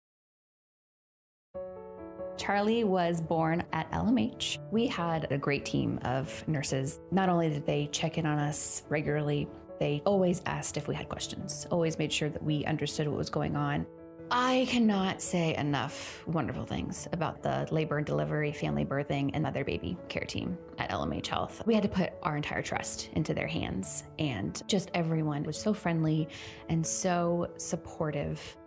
Charlie was born at LMH. We had a great team of nurses. Not only did they check in on us regularly, they always asked if we had questions, always made sure that we understood what was going on. I cannot say enough wonderful things about the labor and delivery, family birthing, and mother baby care team at LMH Health. We had to put our entire trust into their hands, and just everyone was so friendly and so supportive.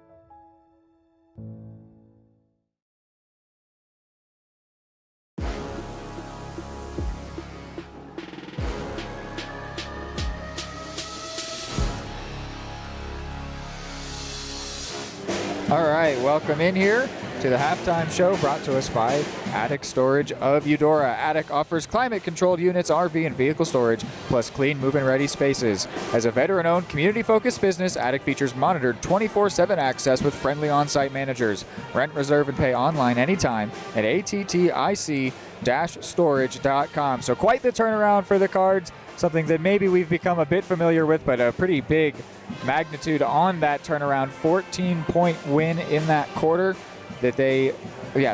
All right, welcome in here to the halftime show brought to us by Attic Storage of Eudora. Attic offers climate-controlled units, RV, and vehicle storage, plus clean, move-in ready spaces. As a veteran-owned, community-focused business, Attic features monitored 24/7 access with friendly on-site managers. Rent, reserve, and pay online anytime at attic-storage.com. So quite the turnaround for the Cards, something that maybe we've become a bit familiar with, but a pretty big magnitude on that turnaround. 14-point win in that quarter that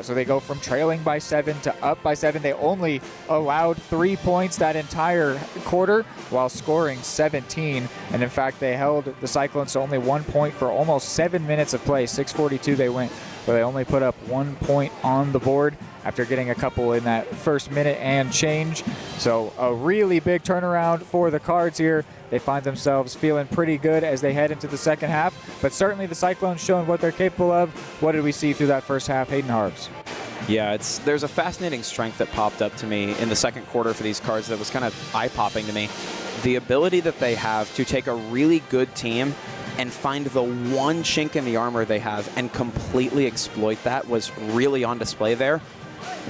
so they go from trailing by 7 to up by 7. They only allowed 3 points that entire quarter while scoring 17. And in fact, they held the Cyclones to only 1 point for almost 7 minutes of play. 6:42 they went, where they only put up 1 point on the board after getting a couple in that first minute and change. So a really big turnaround for the Cards here. They find themselves feeling pretty good as they head into the second half, but certainly the Cyclones showing what they're capable of. What did we see through that first half, Hayden Harves? Yeah, there's a fascinating strength that popped up to me in the second quarter for these Cards that was kind of eye-popping to me. The ability that they have to take a really good team and find the one chink in the armor they have and completely exploit that was really on display there.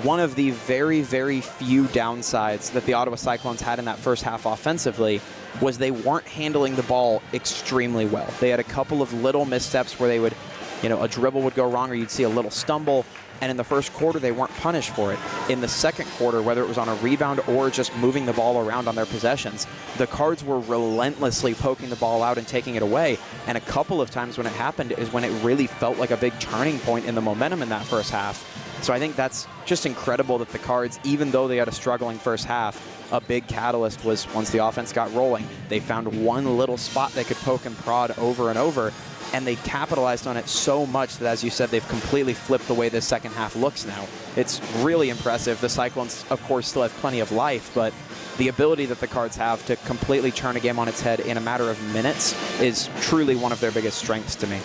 One of the very, very few downsides that the Ottawa Cyclones had in that first half offensively was they weren't handling the ball extremely well. They had a couple of little missteps where they would, a dribble would go wrong or you'd see a little stumble. And in the first quarter, they weren't punished for it. In the second quarter, whether it was on a rebound or just moving the ball around on their possessions, the Cards were relentlessly poking the ball out and taking it away. And a couple of times when it happened is when it really felt like a big turning point in the momentum in that first half. So I think that's just incredible that the Cards, even though they had a struggling first half, a big catalyst was once the offense got rolling, they found one little spot they could poke and prod over and over, and they capitalized on it so much that, as you said, they've completely flipped the way this second half looks now. It's really impressive. The Cyclones, of course, still have plenty of life, but the ability that the Cards have to completely turn a game on its head in a matter of minutes is truly one of their biggest strengths to me.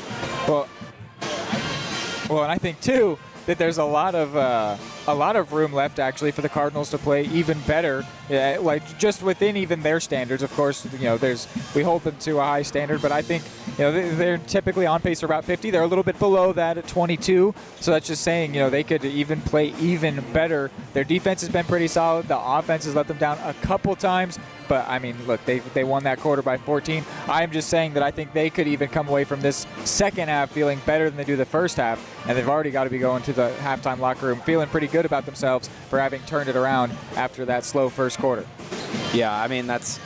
Well, and I think, too, that there's a lot of room left actually for the Cardinals to play even better, like just within even their standards. Of course, we hold them to a high standard, but I think they're typically on pace for about 50. They're a little bit below that at 22, so that's just saying they could even play even better. Their defense has been pretty solid. The offense has let them down a couple times, but I mean, look, they won that quarter by 14. I'm just saying that I think they could even come away from this second half feeling better than they do the first half, and they've already got to be going to the halftime locker room feeling pretty good about themselves for having turned it around after that slow first quarter. Yeah, I mean, that's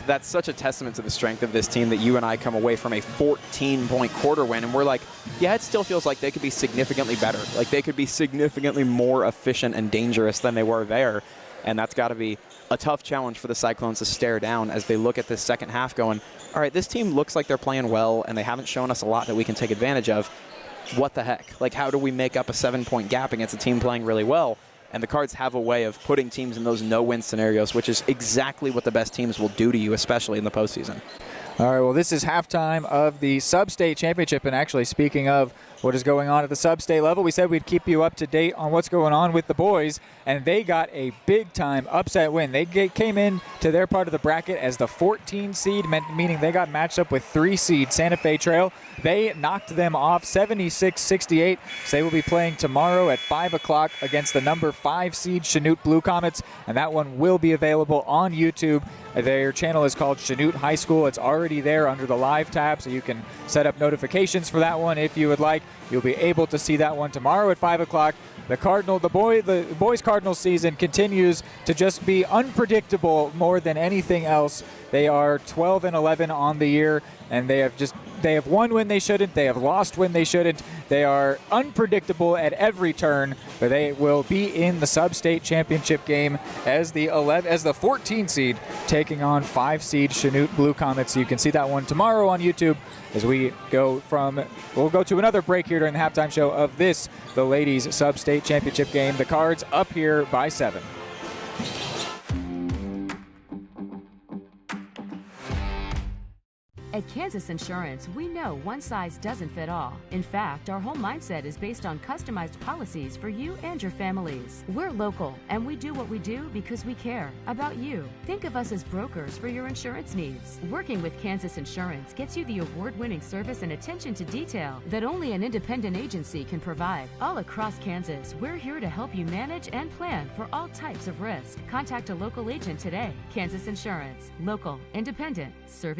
that's such a testament to the strength of this team that you and I come away from a 14-point quarter win, and we're like, yeah, it still feels like they could be significantly better. Like they could be significantly more efficient and dangerous than they were there. And that's got to be a tough challenge for the Cyclones to stare down as they look at this second half going, all right, this team looks like they're playing well and they haven't shown us a lot that we can take advantage of. What the heck? Like, how do we make up a 7-point gap against a team playing really well? And the Cards have a way of putting teams in those no-win scenarios, which is exactly what the best teams will do to you, especially in the postseason. All right, well, this is halftime of the Sub-State Championship. And actually, speaking of what is going on at the Sub-State level, we said we'd keep you up to date on what's going on with the boys. And they got a big-time upset win. They came in to their part of the bracket as the 14 seed, meaning they got matched up with 3 seed Santa Fe Trail. They knocked them off 76-68. So they will be playing tomorrow at 5 o'clock against the number 5 seed Chanute Blue Comets. And that one will be available on YouTube. Their channel is called Chanute High School. It's already there under the live tab, so you can set up notifications for that one if you would like. You'll be able to see that one tomorrow at 5 o'clock. The boys Cardinals season continues to just be unpredictable more than anything else. They are 12-11 on the year, and they have won when they shouldn't. They have lost when they shouldn't. They are unpredictable at every turn, but they will be in the Sub-State Championship game as the 14 seed taking on 5 seed Chanute Blue Comets. You can see that one tomorrow on YouTube as we'll go to another break here during the halftime show of this, the ladies Sub-State Championship game. The Cards up here by 7. At Kansas Insurance, we know one size doesn't fit all. In fact, our whole mindset is based on customized policies for you and your families. We're local, and we do what we do because we care about you. Think of us as brokers for your insurance needs. Working with Kansas Insurance gets you the award-winning service and attention to detail that only an independent agency can provide. All across Kansas, we're here to help you manage and plan for all types of risk. Contact a local agent today. Kansas Insurance. Local, independent, service.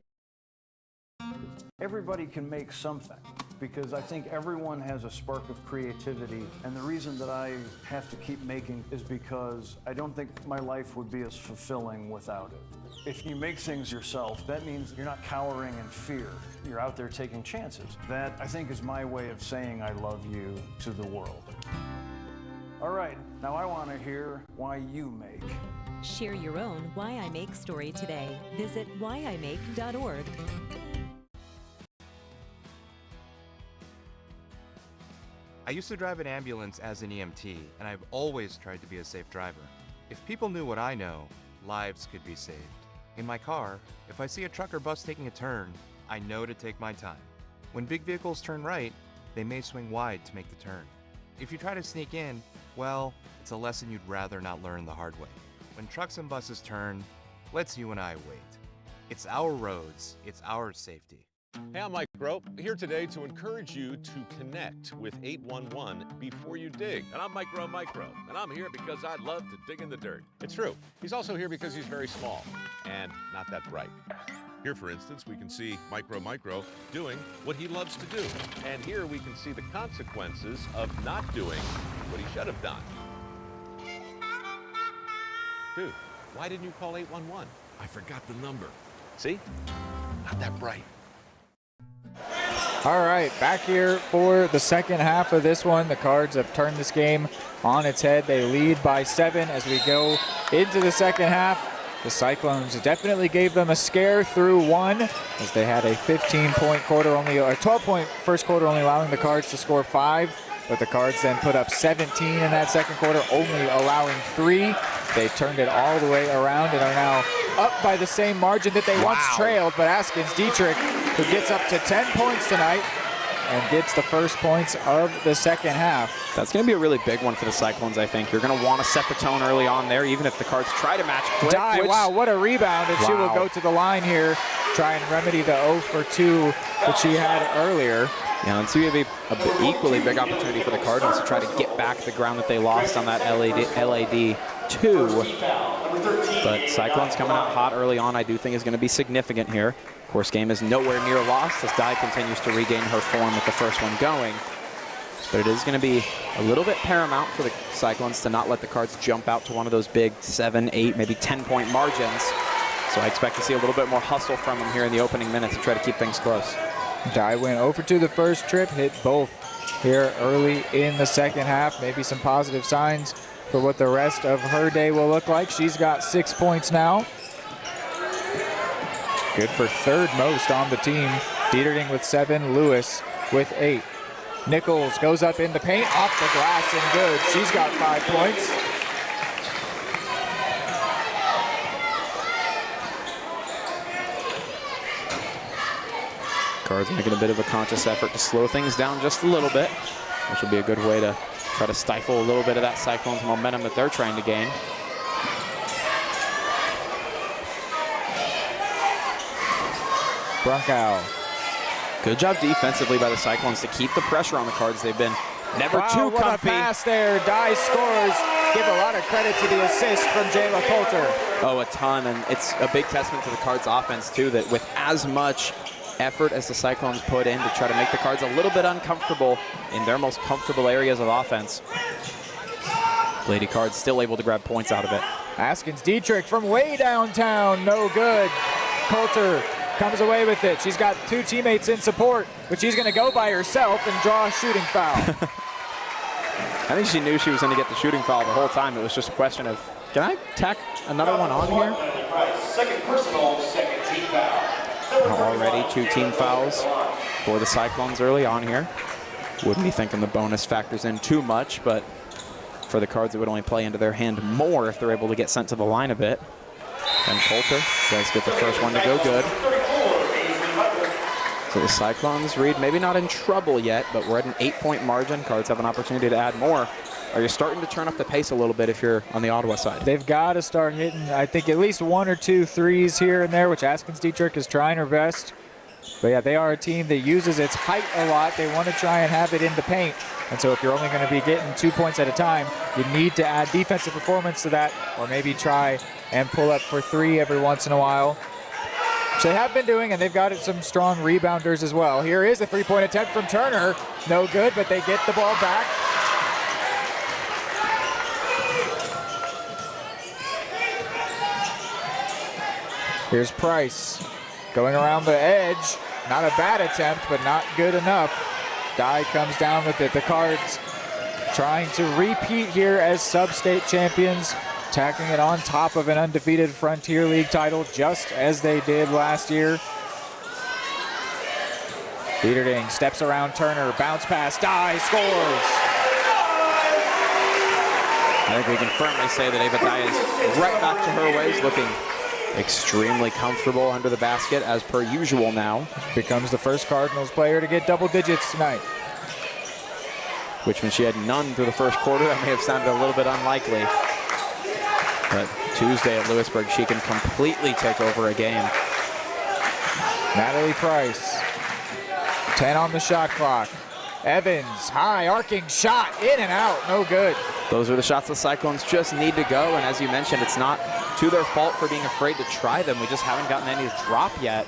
Everybody can make something, because I think everyone has a spark of creativity, and the reason that I have to keep making is because I don't think my life would be as fulfilling without it. If you make things yourself, that means you're not cowering in fear. You're out there taking chances. That, I think, is my way of saying I love you to the world. All right, now I want to hear why you make. Share your own Why I Make story today. Visit whyimake.org. I used to drive an ambulance as an EMT, and I've always tried to be a safe driver. If people knew what I know, lives could be saved. In my car, if I see a truck or bus taking a turn, I know to take my time. When big vehicles turn right, they may swing wide to make the turn. If you try to sneak in, well, it's a lesson you'd rather not learn the hard way. When trucks and buses turn, let's you and I wait. It's our roads, it's our safety. Hey, I'm Mike Grope, here today to encourage you to connect with 811 before you dig. And I'm Micro, and I'm here because I love to dig in the dirt. It's true. He's also here because he's very small and not that bright. Here, for instance, we can see Micro doing what he loves to do. And here we can see the consequences of not doing what he should have done. Dude, why didn't you call 811? I forgot the number. See? Not that bright. All right, back here for the second half of this one. The Cards have turned this game on its head. They lead by 7 as we go into the second half. The Cyclones definitely gave them a scare through 1 as they had a 15-point quarter only, or 12-point first quarter, only allowing the Cards to score 5. But the Cards then put up 17 in that second quarter, only allowing 3. They turned it all the way around and are now up by the same margin that they once trailed. But Askins Dietrich, who gets up to 10 points tonight and gets the first points of the second half. That's going to be a really big one for the Cyclones, I think. You're going to want to set the tone early on there, even if the Cards try to match quick. Wow, what a rebound. And she will go to the line here, try and remedy the 0 for 2 that she had earlier. Yeah, and so you have an equally big opportunity for the Cardinals to try to get back the ground that they lost on that LAD 2. But Cyclones coming out hot early on, I do think is going to be significant here. Of course, game is nowhere near lost as Dye continues to regain her form with the first one going. But it is going to be a little bit paramount for the Cyclones to not let the Cards jump out to one of those big 7, 8, maybe 10-point margins. So I expect to see a little bit more hustle from them here in the opening minutes to try to keep things close. Dye went over to the first trip, hit both here early in the second half. Maybe some positive signs for what the rest of her day will look like. She's got 6 points now. Good for third most on the team. Dieterding with 7, Lewis with 8. Nichols goes up in the paint, off the glass and good. She's got 5 points. Cards making a bit of a conscious effort to slow things down just a little bit, which will be a good way to try to stifle a little bit of that Cyclones momentum that they're trying to gain. Brunkow. Good job defensively by the Cyclones to keep the pressure on the Cards. They've been never too comfy. What a pass there. Dye scores. Give a lot of credit to the assist from Jayla Coulter. Oh, a ton, and it's a big testament to the Cards offense too, that with as much effort as the Cyclones put in to try to make the Cards a little bit uncomfortable in their most comfortable areas of offense, Lady Cards still able to grab points out of it. Askins Dietrich from way downtown, no good. Coulter comes away with it. She's got 2 teammates in support, but she's going to go by herself and draw a shooting foul. I think she knew she was going to get the shooting foul the whole time. It was just a question of, can I tack another one on here? Second personal, second team foul. Already 2 team fouls for the Cyclones early on here. Wouldn't be thinking the bonus factors in too much, but for the Cards, it would only play into their hand more if they're able to get sent to the line a bit. And Coulter does get the first one to go good. So the Cyclones, Reed, maybe not in trouble yet, but we're at an 8-point margin. Cards have an opportunity to add more. Are you starting to turn up the pace a little bit if you're on the Ottawa side? They've got to start hitting, I think, at least 1 or 2 threes here and there, which Askins Dietrich is trying her best. But yeah, they are a team that uses its height a lot. They want to try and have it in the paint. And so if you're only going to be getting 2 points at a time, you need to add defensive performance to that, or maybe try and pull up for 3 every once in a while. Which they have been doing, and they've got some strong rebounders as well. Here is a 3-point attempt from Turner. No good, but they get the ball back. Here's Price going around the edge. Not a bad attempt, but not good enough. Dye comes down with it. The Cards trying to repeat here as sub-state champions, tacking it on top of an undefeated Frontier League title, just as they did last year. Dieterding steps around Turner, bounce pass, Dye scores. I think we can firmly say that Ava Dye is right back to her ways, looking extremely comfortable under the basket as per usual now. Becomes the first Cardinals player to get double digits tonight. Which when she had none through the first quarter, that may have sounded a little bit unlikely. But Tuesday at Lewisburg, she can completely take over a game. Natalie Price, 10 on the shot clock. Evans, high arcing shot, in and out, no good. Those are the shots the Cyclones just need to go, and as you mentioned, it's not to their fault for being afraid to try them. We just haven't gotten any to drop yet.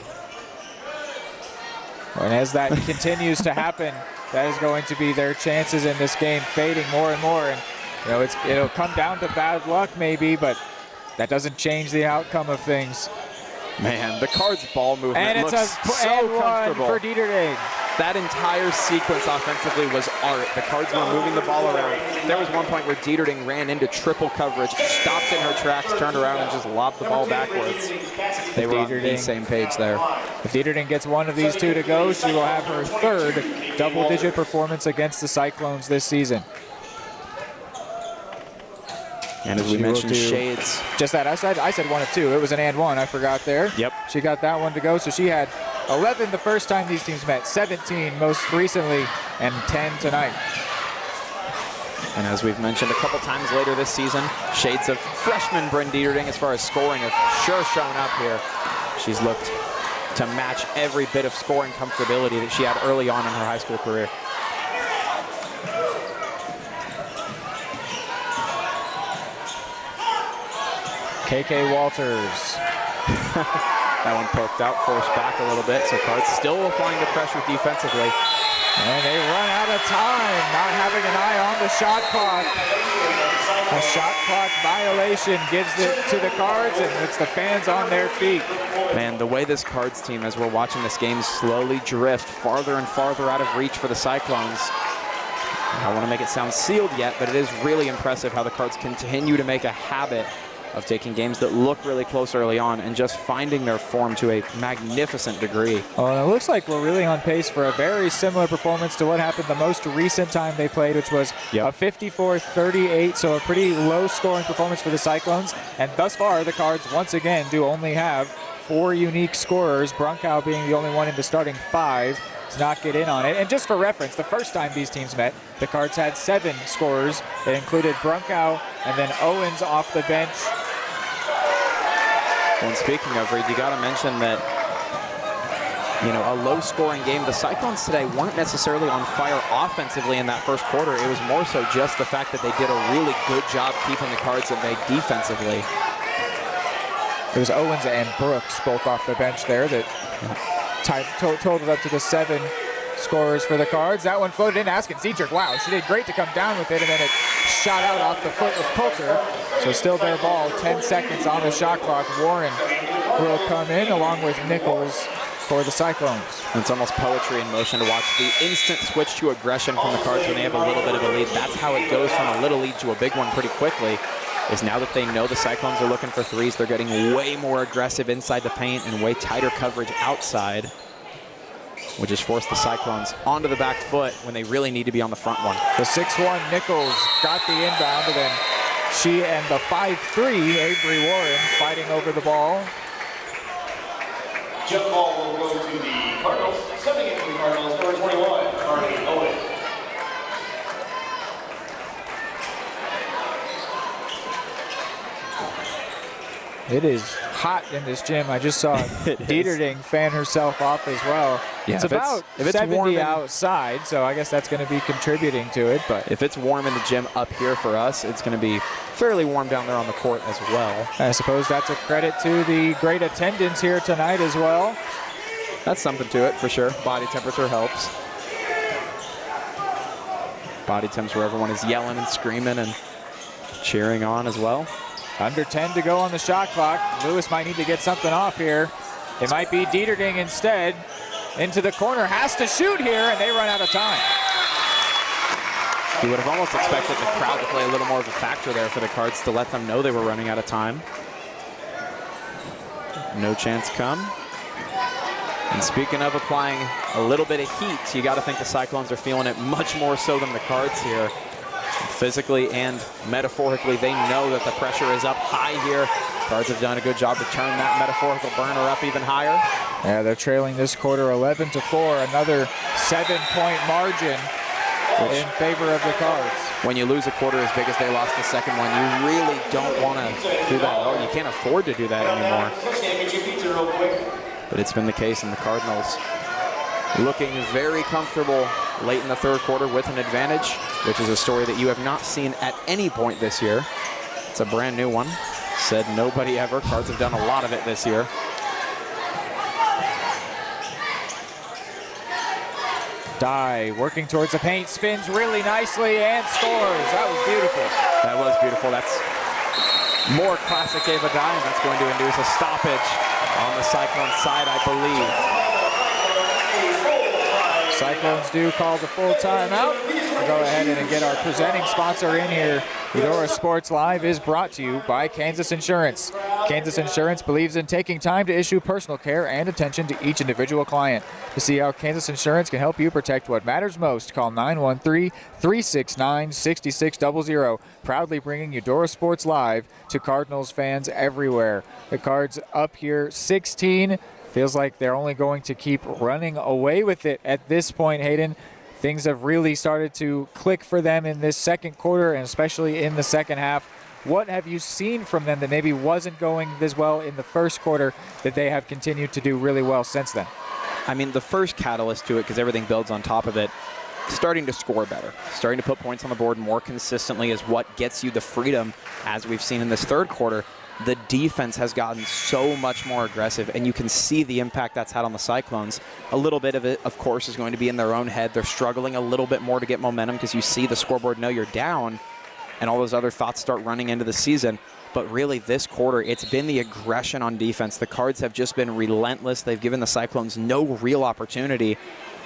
And as that continues to happen, that is going to be their chances in this game fading more and more. And you know, it'll come down to bad luck maybe, but that doesn't change the outcome of things. Man, the Cards ball movement and it's looks so comfortable. For Dieterding. That entire sequence offensively was art. The Cards were moving the ball around. There was one point where Dieterding ran into triple coverage, stopped in her tracks, turned around, and just lobbed the ball backwards. They were on the same page there. If Dieterding gets one of these 2 to go, she will have her 3rd double-digit performance against the Cyclones this season. And as we mentioned, Shades. Just that, I said 1 of 2. It was an and 1, I forgot there. Yep. She got that one to go, so she had 11 the first time these teams met, 17 most recently, and 10 tonight. And as we've mentioned a couple times later this season, shades of freshman Bryn Dieterding as far as scoring have sure shown up here. She's looked to match every bit of scoring comfortability that she had early on in her high school career. KK Walters. That one poked out, forced back a little bit, so Cards still applying the pressure defensively. And they run out of time, not having an eye on the shot clock. A shot clock violation gives it to the Cards and puts the fans on their feet. Man, the way this Cards team, as we're watching this game slowly drift farther and farther out of reach for the Cyclones. I don't want to make it sound sealed yet, but it is really impressive how the Cards continue to make a habit of taking games that look really close early on and just finding their form to a magnificent degree. Well, and it looks like we're really on pace for a very similar performance to what happened the most recent time they played, which was a 54-38, so a pretty low-scoring performance for the Cyclones. And thus far, the Cards once again do only have 4 unique scorers, Brunkow being the only one in the starting 5 to not get in on it. And just for reference, the first time these teams met, the Cards had 7 scorers. It included Brunkow and then Owens off the bench. And speaking of, Reed, you got to mention that, you know, a low-scoring game. The Cyclones today weren't necessarily on fire offensively in that first quarter. It was more so just the fact that they did a really good job keeping the Cards at bay defensively. It was Owens and Brooks both off the bench there that totaled up to the 7 scorers for the Cards. That one floated in. Askin Cedric, wow, she did great to come down with it, and then it shot out off the foot of Coulter. So still their ball, 10 seconds on the shot clock. Warren will come in along with Nichols for the Cyclones. It's almost poetry in motion to watch the instant switch to aggression from the Cards when they have a little bit of a lead. That's how it goes from a little lead to a big one pretty quickly. Is now that they know the Cyclones are looking for threes, they're getting way more aggressive inside the paint and way tighter coverage outside, which has forced the Cyclones onto the back foot when they really need to be on the front one. The 6'1" Nichols got the inbound, and then she and the 5'3" Avery Warren fighting over the ball. Jump ball will go to the Cardinals. Stepping in for the Cardinals, number 21, Carly Owen. It is hot in this gym. I just saw Dieterding fan herself off as well. Yeah, it's about 70 outside, so I guess that's going to be contributing to it. But if it's warm in the gym up here for us, it's going to be fairly warm down there on the court as well. I suppose that's a credit to the great attendance here tonight as well. That's something to it for sure. Body temperature helps. Body temps where everyone is yelling and screaming and cheering on as well. Under 10 to go on the shot clock. Lewis might need to get something off here. It might be Dieterding instead. Into the corner, has to shoot here, and they run out of time. You would have almost expected the crowd to play a little more of a factor there for the Cards to let them know they were running out of time. No chance come. And speaking of applying a little bit of heat, you got to think the Cyclones are feeling it much more so than the Cards here. Physically and metaphorically, they know that the pressure is up high here. Cards have done a good job to turn that metaphorical burner up even higher. Yeah, they're trailing this quarter 11-4, another 7-point margin in favor of the Cards. When you lose a quarter as big as they lost the second one, you really don't want to do that. Oh, you can't afford to do that anymore. But it's been the case, and the Cardinals looking very comfortable late in the third quarter with an advantage, which is a story that you have not seen at any point this year. It's a brand new one. Said nobody ever. Cards have done a lot of it this year. Dye working towards the paint, spins really nicely and scores. That was beautiful. That was beautiful. That's more classic Ava Dye, and that's going to induce a stoppage on the Cyclone side, I believe. Cyclones do call the full timeout. We'll go ahead and get our presenting sponsor in here. Udora Sports Live is brought to you by Kansas Insurance. Kansas Insurance believes in taking time to issue personal care and attention to each individual client. To see how Kansas Insurance can help you protect what matters most, call 913-369-6600. Proudly bringing Udora Sports Live to Cardinals fans everywhere. The Cards up here 16. Feels like they're only going to keep running away with it at this point, Hayden. Things have really started to click for them in this second quarter, and especially in the second half. What have you seen from them that maybe wasn't going as well in the first quarter that they have continued to do really well since then? I mean, the first catalyst to it, because everything builds on top of it, starting to score better, starting to put points on the board more consistently is what gets you the freedom, as we've seen in this third quarter, the defense has gotten so much more aggressive, and you can see the impact that's had on the Cyclones. A little bit of it, of course, is going to be in their own head. They're struggling a little bit more to get momentum because you see the scoreboard know you're down, and all those other thoughts start running into the season. But really, this quarter, it's been the aggression on defense. The Cards have just been relentless. They've given the Cyclones no real opportunity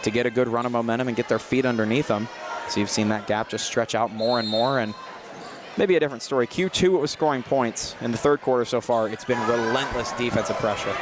to get a good run of momentum and get their feet underneath them. So you've seen that gap just stretch out more and more, and maybe a different story. Q2, it was scoring points. In the third quarter so far, it's been relentless defensive pressure.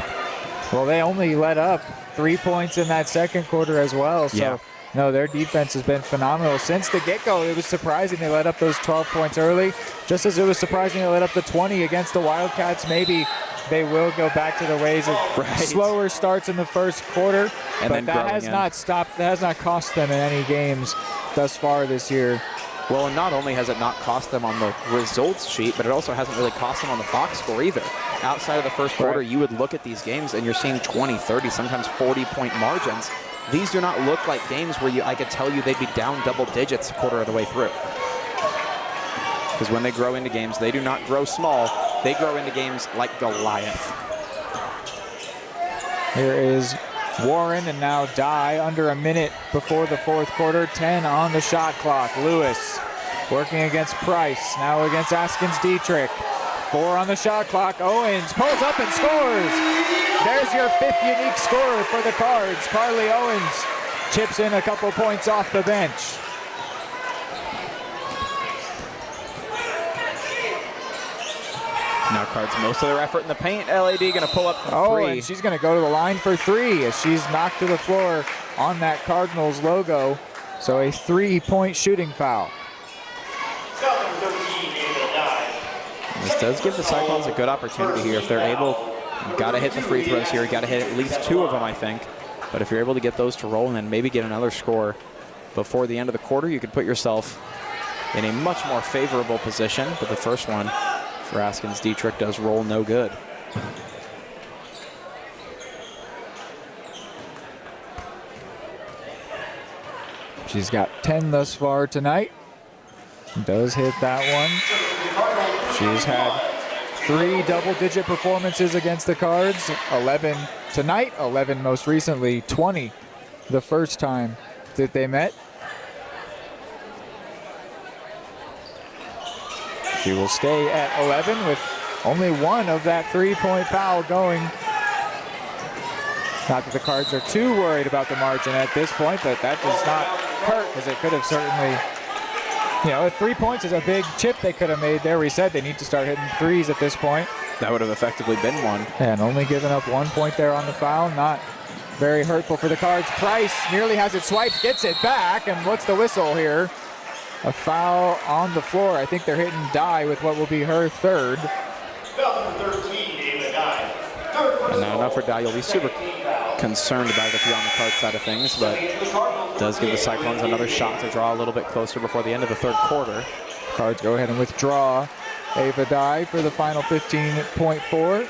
Well, they only let up 3 points in that second quarter as well. So, yeah. No, their defense has been phenomenal. Since the get-go, it was surprising they let up those 12 points early, just as it was surprising they let up the 20 against the Wildcats. Maybe they will go back to the ways of slower starts in the first quarter, and but that has not stopped. That has not cost them in any games thus far this year. Well, and not only has it not cost them on the results sheet, but it also hasn't really cost them on the box score either. Outside of the first quarter, you would look at these games and you're seeing 20, 30, sometimes 40-point margins. These do not look like games where I could tell you they'd be down double digits a quarter of the way through. Because when they grow into games, they do not grow small. They grow into games like Goliath. Here is Warren, and now Dye under a minute before the fourth quarter. 10 on the shot clock. Lewis working against Price, now against Askins Dietrich. 4 on the shot clock. Owens pulls up and scores. There's your 5th unique scorer for the Cards. Carly Owens chips in a couple points off the bench. Now Cards most of their effort in the paint. LAD going to pull up from 3. And she's going to go to the line for 3 as she's knocked to the floor on that Cardinals logo. So a 3-point shooting foul. This does give the Cyclones a good opportunity here. If they're able, you've got to hit the free throws here. You've got to hit at least 2 of them, I think. But if you're able to get those to roll and then maybe get another score before the end of the quarter, you could put yourself in a much more favorable position. But the first one for Askins Dietrich does roll no good. She's got 10 thus far tonight. Does hit that one. She's had 3 double-digit performances against the Cards. 11 tonight, 11 most recently, 20 the first time that they met. She will stay at 11 with only 1 of that 3-point foul going. Not that the Cards are too worried about the margin at this point, but that does not hurt, because it could have certainly, 3 points is a big chip they could have made there. We said they need to start hitting threes at this point. That would have effectively been 1. And only giving up 1 point there on the foul. Not very hurtful for the Cards. Price nearly has it swiped, gets it back, and what's the whistle here? A foul on the floor. I think they're hitting Dye with what will be her 3rd. And now enough for Dye. You'll be super concerned about it if you're on the Cards side of things, but it does give the Cyclones another shot to draw a little bit closer before the end of the third quarter. Cards go ahead and withdraw Ava Dye for the final 15.4.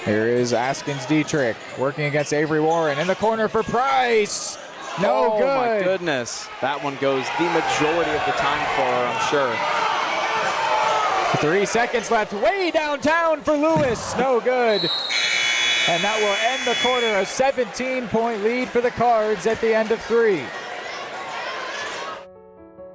Here is Askins Dietrich working against Avery Warren in the corner for Price. No good. Oh my goodness. That one goes the majority of the time for her, I'm sure. 3 seconds left, way downtown for Lewis. No good. And that will end the quarter, a 17-point lead for the Cards at the end of 3.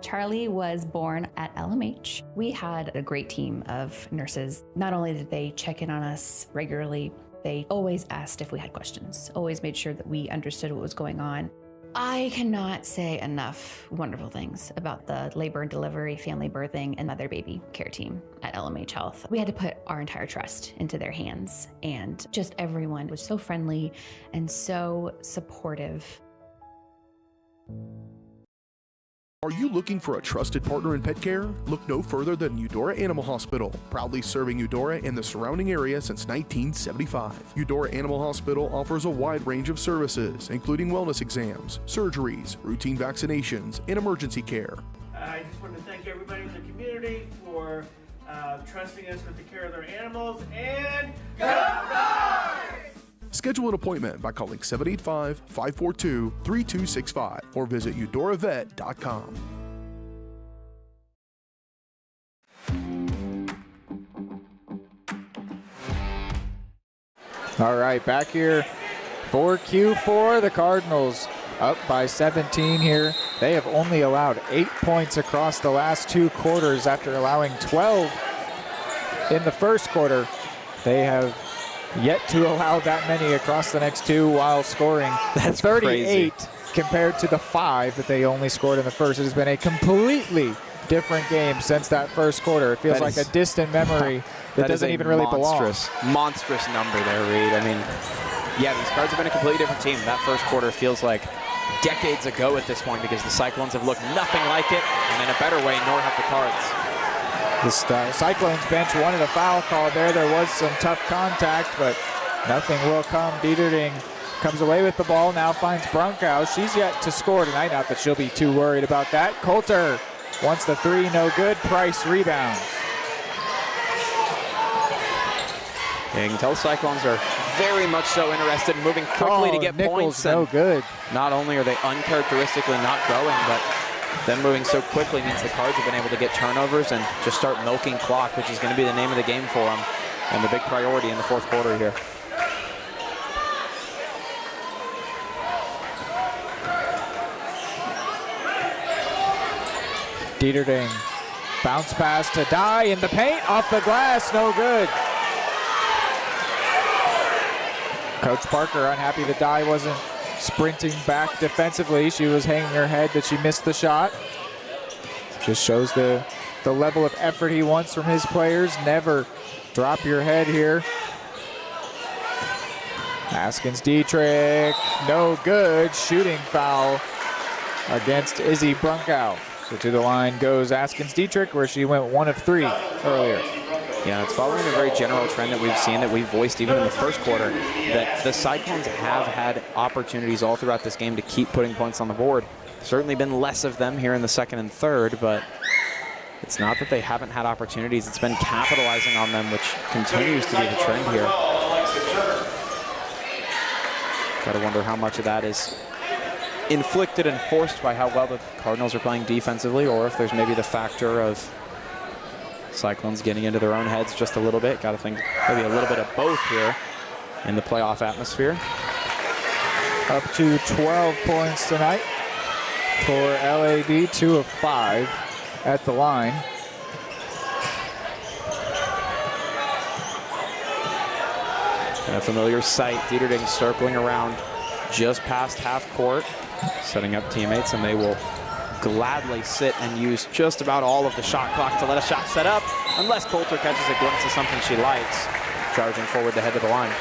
Charlie was born at LMH. We had a great team of nurses. Not only did they check in on us regularly, they always asked if we had questions, always made sure that we understood what was going on. I cannot say enough wonderful things about the labor and delivery, family birthing, and mother baby care team at LMH Health. We had to put our entire trust into their hands, and just everyone was so friendly and so supportive. Are you looking for a trusted partner in pet care? Look no further than Udora Animal Hospital, proudly serving Eudora and the surrounding area since 1975. Udora Animal Hospital offers a wide range of services, including wellness exams, surgeries, routine vaccinations, and emergency care. I just want to thank everybody in the community for trusting us with the care of their animals, and go Cards! Schedule an appointment by calling 785-542-3265 or visit eudoravet.com. All right, back here for Q4, the Cardinals up by 17 here. They have only allowed 8 points across the last 2 quarters after allowing 12 in the first quarter. They have yet to allow that many across the next 2 while scoring. That's 38 crazy. Compared to the 5 that they only scored in the first. It has been a completely different game since that first quarter. It feels like a distant memory that doesn't even really belong. Monstrous number there, Reed. I mean, yeah, these Cards have been a completely different team. That first quarter feels like decades ago at this point because the Cyclones have looked nothing like it, and in a better way, nor have the Cards. The Cyclones bench wanted a foul call there. There was some tough contact, but nothing will come. Dieterding comes away with the ball, now finds Brunkow. She's yet to score tonight, not that she'll be too worried about that. Coulter wants the 3, no good. Price rebounds. Yeah, you can tell the Cyclones are very much so interested in moving quickly to get Nichols, points. No good. Not only are they uncharacteristically not going, but them moving so quickly means the Cards have been able to get turnovers and just start milking clock, which is going to be the name of the game for them and the big priority in the fourth quarter here. Dieterding, bounce pass to Dye in the paint, off the glass, no good. Coach Parker unhappy that Dye wasn't sprinting back defensively. She was hanging her head that she missed the shot. Just shows the level of effort he wants from his players. Never drop your head here. Askins Dietrich, no good. Shooting foul against Izzy Brunkow. So to the line goes Askins Dietrich, where she went 1 of 3 earlier. Yeah, it's following a very general trend that we've seen, that we've voiced even in the first quarter, that the Cyclones have had opportunities all throughout this game to keep putting points on the board. Certainly been less of them here in the second and third, but it's not that they haven't had opportunities. It's been capitalizing on them, which continues to be the trend here. Gotta wonder how much of that is inflicted and forced by how well the Cardinals are playing defensively, or if there's maybe the factor of Cyclones getting into their own heads just a little bit. Got to think maybe a little bit of both here in the playoff atmosphere. Up to 12 points tonight for LAB, 2 of 5 at the line. And a familiar sight, Dieterding circling around just past half court, setting up teammates, and they will gladly sit and use just about all of the shot clock to let a shot set up, unless Coulter catches a glimpse of something she likes, charging forward to head to the line.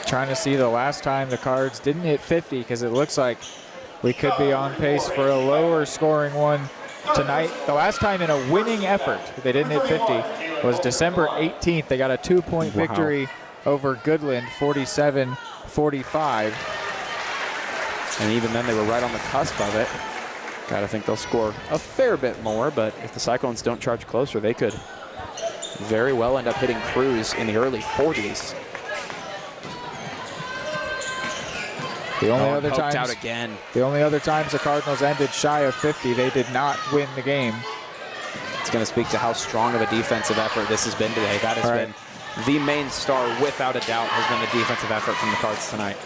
Trying to see the last time the Cards didn't hit 50, because it looks like we could be on pace for a lower scoring one tonight. The last time in a winning effort they didn't hit 50 was December 18th. They got a 2-point victory over Goodland, 47-45. And even then, they were right on the cusp of it. Gotta think they'll score a fair bit more, but if the Cyclones don't charge closer, they could very well end up hitting Cruz in the early 40s. The only other times out again. The only other times the Cardinals ended shy of 50, they did not win the game. It's going to speak to how strong of a defensive effort this has been today. That has been the main star, without a doubt, has been the defensive effort from the Cards tonight.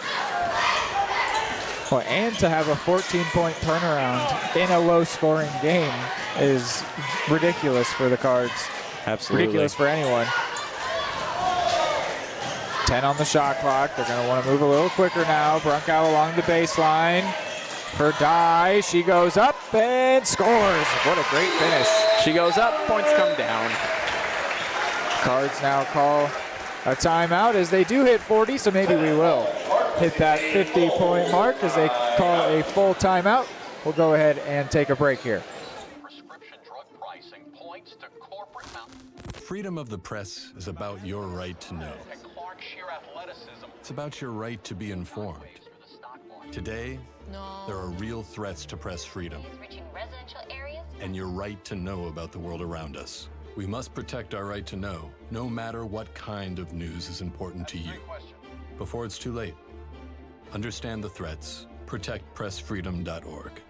Well, and to have a 14-point turnaround in a low-scoring game is ridiculous for the Cards. Absolutely. Ridiculous for anyone. 10 on the shot clock. They're going to want to move a little quicker now. Brunkow along the baseline for Dye. She goes up and scores. What a great finish. She goes up, points come down. Cards now call a timeout as they do hit 40, so maybe we will hit that 50-point mark as they call a full timeout. We'll go ahead and take a break here. Freedom of the press is about your right to know. It's about your right to be informed. Today, there are real threats to press freedom and your right to know about the world around us. We must protect our right to know, no matter what kind of news is important to you. before it's too late. Understand the threats. ProtectPressFreedom.org.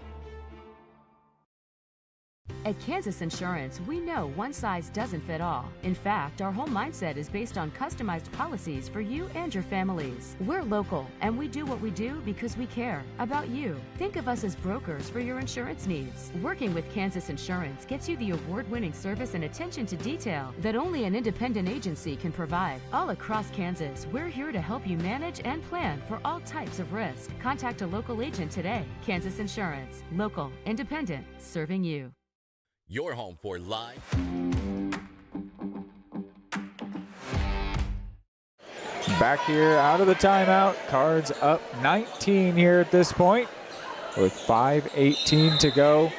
At Kansas Insurance, we know one size doesn't fit all. In fact, our whole mindset is based on customized policies for you and your families. We're local, and we do what we do because we care about you. Think of us as brokers for your insurance needs. Working with Kansas Insurance gets you the award-winning service and attention to detail that only an independent agency can provide. All across Kansas, we're here to help you manage and plan for all types of risk. Contact a local agent today. Kansas Insurance. Local, independent, serving you. Your home for live. Back here out of the timeout. Cards up 19 here at this point with 5:18 to go.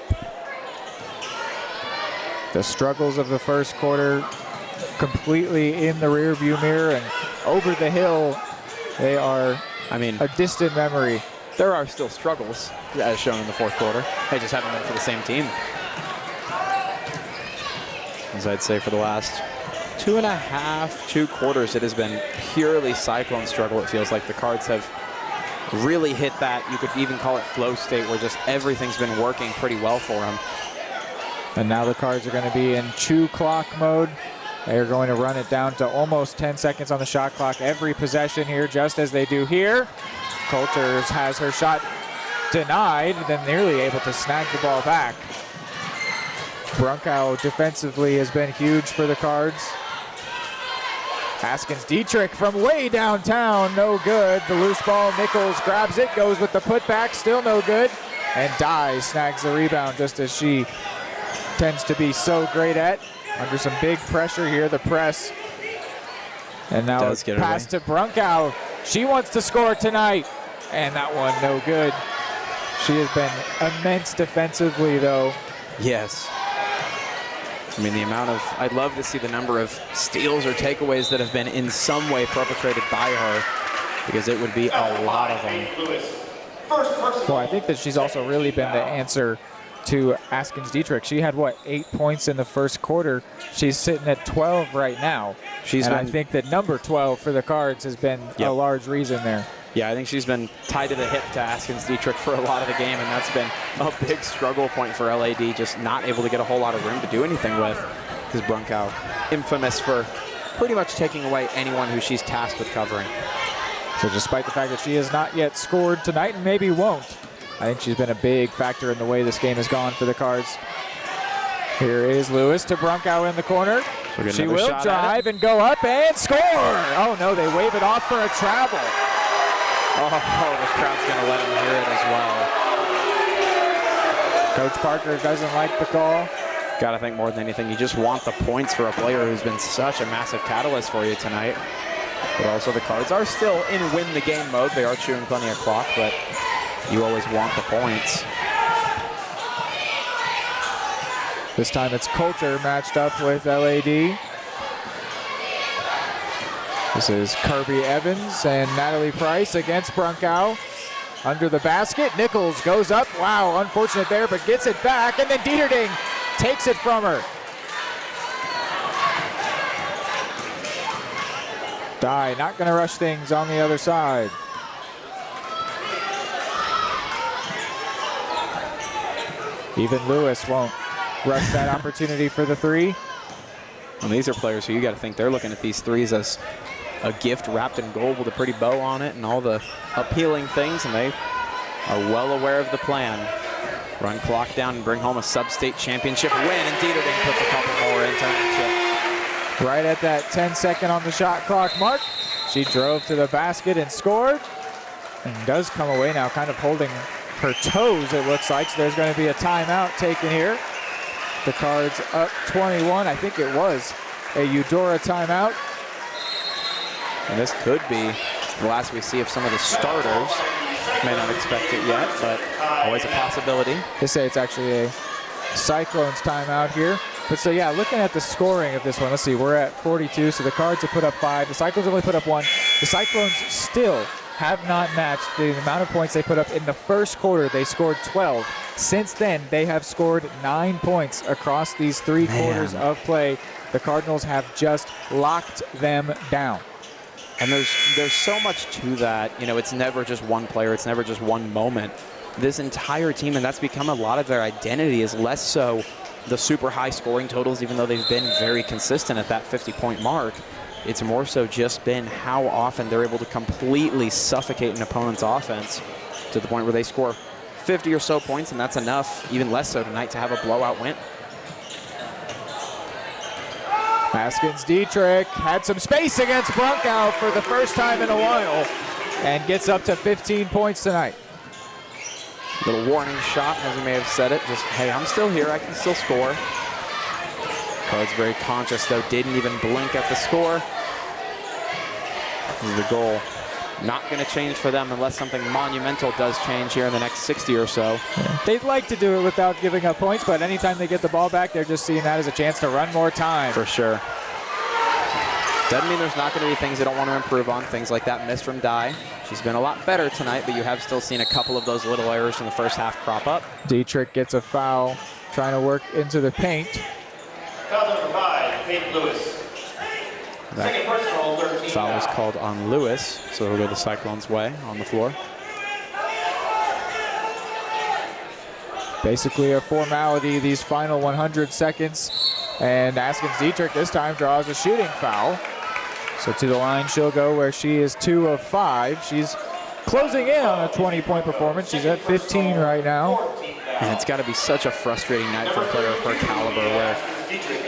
The struggles of the first quarter completely in the rearview mirror, and over the hill they are, a distant memory. There are still struggles as shown in the fourth quarter. They just haven't been for the same team. As I'd say for the last 2 quarters, it has been purely Cyclone struggle. It feels like the Cards have really hit that, you could even call it flow state, where just everything's been working pretty well for them. And now the Cards are going to be in chew clock mode. They're going to run it down to almost 10 seconds on the shot clock every possession here, just as they do here. Coulter has her shot denied, then nearly able to snag the ball back. Brunkow defensively has been huge for the Cards. Haskins Dietrich from way downtown, no good. The loose ball, Nichols grabs it, goes with the putback, still no good. And Dye snags the rebound, just as she tends to be so great at. Under some big pressure here, the press. And now it's pass to Brunkow. She wants to score tonight. And that one, no good. She has been immense defensively, though. Yes. The amount of, I'd love to see the number of steals or takeaways that have been in some way perpetrated by her, because it would be a lot of them. Well, I think that she's also really been the answer to Haskins Dietrich. She had, 8 points in the first quarter. She's sitting at 12 right now. I think that number 12 for the Cards has been a large reason there. Yeah, I think she's been tied to the hip to Haskins Dietrich for a lot of the game, and that's been a big struggle point for LAD, just not able to get a whole lot of room to do anything with, because Brunkow, infamous for pretty much taking away anyone who she's tasked with covering. So despite the fact that she has not yet scored tonight and maybe won't, I think she's been a big factor in the way this game has gone for the Cards. Here is Lewis to Brunkow in the corner. She will drive and go up and score! Oh no, they wave it off for a travel. Oh, the crowd's going to let him hear it as well. Coach Parker doesn't like the call. Got to think more than anything, you just want the points for a player who's been such a massive catalyst for you tonight. But also the Cards are still in win-the-game mode. They are chewing plenty of clock, but you always want the points. This time it's Coulter matched up with LAD. This is Kirby Evans and Natalie Price against Brunkow. Under the basket, Nichols goes up. Wow, unfortunate there, but gets it back, and then Dieterding takes it from her. Dye not going to rush things on the other side. Even Lewis won't rush that opportunity for the three. Well, these are players who you got to think they're looking at these threes as a gift wrapped in gold with a pretty bow on it and all the appealing things, and they are well aware of the plan. Run clock down and bring home a sub-state championship win, and Dieterding puts a couple more in championship. Right at that 10-second on the shot clock mark, she drove to the basket and scored, and does come away now kind of holding her toes, it looks like. So there's going to be a timeout taken here. The Cards up 21. I think it was a Eudora timeout. And this could be the last we see of some of the starters. May not expect it yet, but always a possibility. They say it's actually a Cyclones timeout here. But so yeah, looking at the scoring of this one, let's see, we're at 42, so the Cards have put up 5. The Cyclones only put up 1. The Cyclones still have not matched the amount of points they put up in the first quarter. They scored 12. Since then, they have scored 9 points across these 3 quarters of play. The Cardinals have just locked them down. And there's so much to that. You know, it's never just one player. It's never just one moment. This entire team, and that's become a lot of their identity, is less so the super high scoring totals, even though they've been very consistent at that 50-point mark. It's more so just been how often they're able to completely suffocate an opponent's offense to the point where they score 50 or so points, and that's enough, even less so tonight, to have a blowout win. Haskins Dietrich had some space against Brunkow for the first time in a while and gets up to 15 points tonight. Little warning shot, as you may have said it. Just, hey, I'm still here. I can still score. Cards very conscious, though. Didn't even blink at the score. This is the goal. Not going to change for them unless something monumental does change here in the next 60 or so. Yeah. They'd like to do it without giving up points, but anytime they get the ball back, they're just seeing that as a chance to run more time. For sure. Doesn't mean there's not going to be things they don't want to improve on. Things like that miss from Dye. She's been a lot better tonight, but you have still seen a couple of those little errors from the first half crop up. Dietrich gets a foul, trying to work into the paint. Foul number 5, Kate Lewis. Second personal, 13. Foul was called on Lewis, so it'll go the Cyclones' way on the floor. Basically a formality these final 100 seconds. And Haskins Dietrich this time draws a shooting foul. So to the line she'll go, where she is 2 of 5. She's closing in on a 20-point performance. She's at 15 right now. And it's got to be such a frustrating night for a player of her caliber, where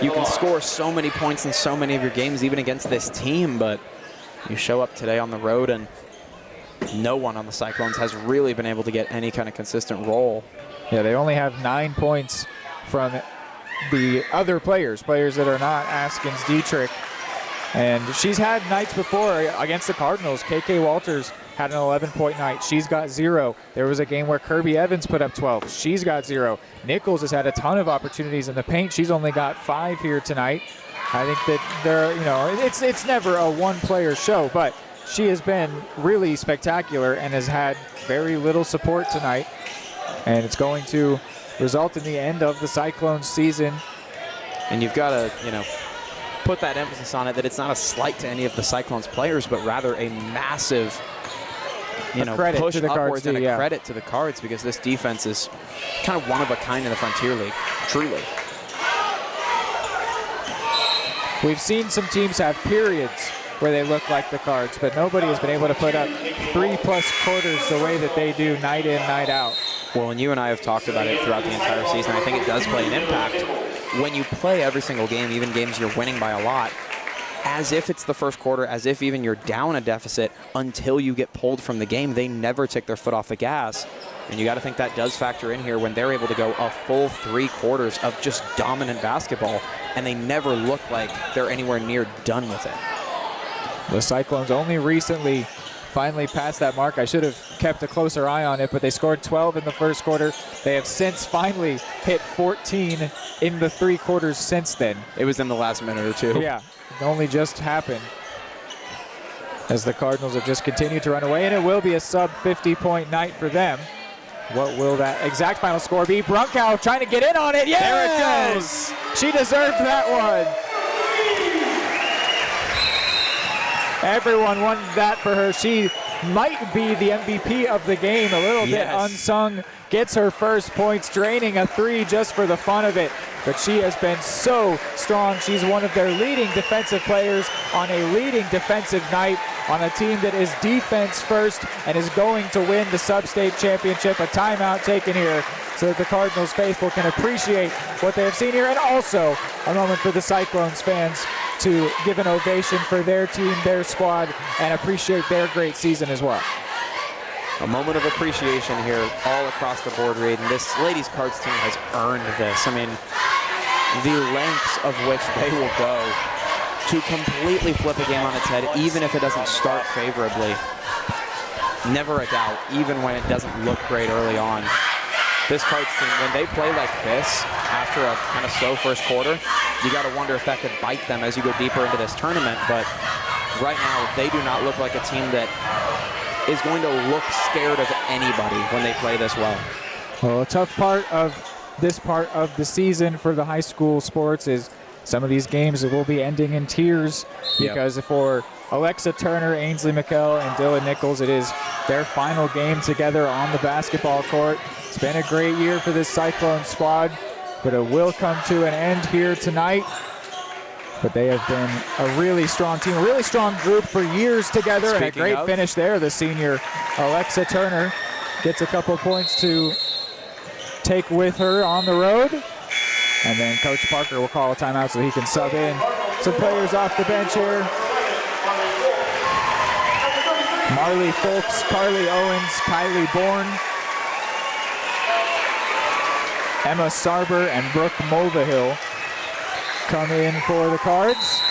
you can score so many points in so many of your games, even against this team, but you show up today on the road and no one on the Cyclones has really been able to get any kind of consistent role. Yeah, they only have 9 points from the other players that are not Haskins Dietrich. And she's had nights before against the Cardinals. KK Walters had an 11-point night. She's got 0. There was a game where Kirby Evans put up 12. She's got 0. Nichols has had a ton of opportunities in the paint. She's only got 5 here tonight. I think that there, you know, it's never a one-player show, but she has been really spectacular and has had very little support tonight. And it's going to result in the end of the Cyclones season. And you've got to, you know, put that emphasis on it, that it's not a slight to any of the Cyclones players, but rather a massive, you know, push upwards and a credit to the Cards, because this defense is kind of one of a kind in the Frontier League, truly. We've seen some teams have periods where they look like the Cards, but nobody has been able to put up 3+ quarters the way that they do night in, night out. Well, and you and I have talked about it throughout the entire season. I think it does play an impact. When you play every single game, even games you're winning by a lot, as if it's the first quarter, as if even you're down a deficit until you get pulled from the game, they never take their foot off the gas. And you got to think that does factor in here when they're able to go a full 3 quarters of just dominant basketball, and they never look like they're anywhere near done with it. The Cyclones only recently finally passed that mark. I should have kept a closer eye on it, but they scored 12 in the first quarter. They have since finally hit 14 in the 3 quarters since then. It was in the last minute or two. Yeah, it only just happened, as the Cardinals have just continued to run away, and it will be a sub-50-point night for them. What will that exact final score be? Brunkow trying to get in on it. Yes! There it goes. She deserved that one. Everyone wanted that for her. She might be the MVP of the game, a little bit unsung. Gets her first points, draining a 3 just for the fun of it. But she has been so strong. She's one of their leading defensive players on a leading defensive night on a team that is defense first and is going to win the sub-state championship. A timeout taken here so that the Cardinals faithful can appreciate what they have seen here, and also a moment for the Cyclones fans to give an ovation for their team, their squad, and appreciate their great season as well. A moment of appreciation here all across the board, Reed, and this ladies Cards team has earned this. I mean, the lengths of which they will go to completely flip a game on its head, even if it doesn't start favorably. Never a doubt, even when it doesn't look great early on. This Cards team, when they play like this after a kind of slow first quarter, you got to wonder if that could bite them as you go deeper into this tournament. But right now, they do not look like a team that is going to look scared of anybody when they play this well. Well, a tough part of this part of the season for the high school sports is some of these games will be ending in tears because for Alexa Turner, Ainsley McKell, and Dylan Nichols, it is their final game together on the basketball court. It's been a great year for this Cyclone squad, but it will come to an end here tonight. But they have been a really strong team, a really strong group for years together, and a great finish there. The senior Alexa Turner gets a couple points to take with her on the road. And then Coach Parker will call a timeout so he can sub in some players off the bench here. Marley Folks, Carly Owens, Kylie Bourne, Emma Sarber, and Brooke Mulvihill come in for the Cards.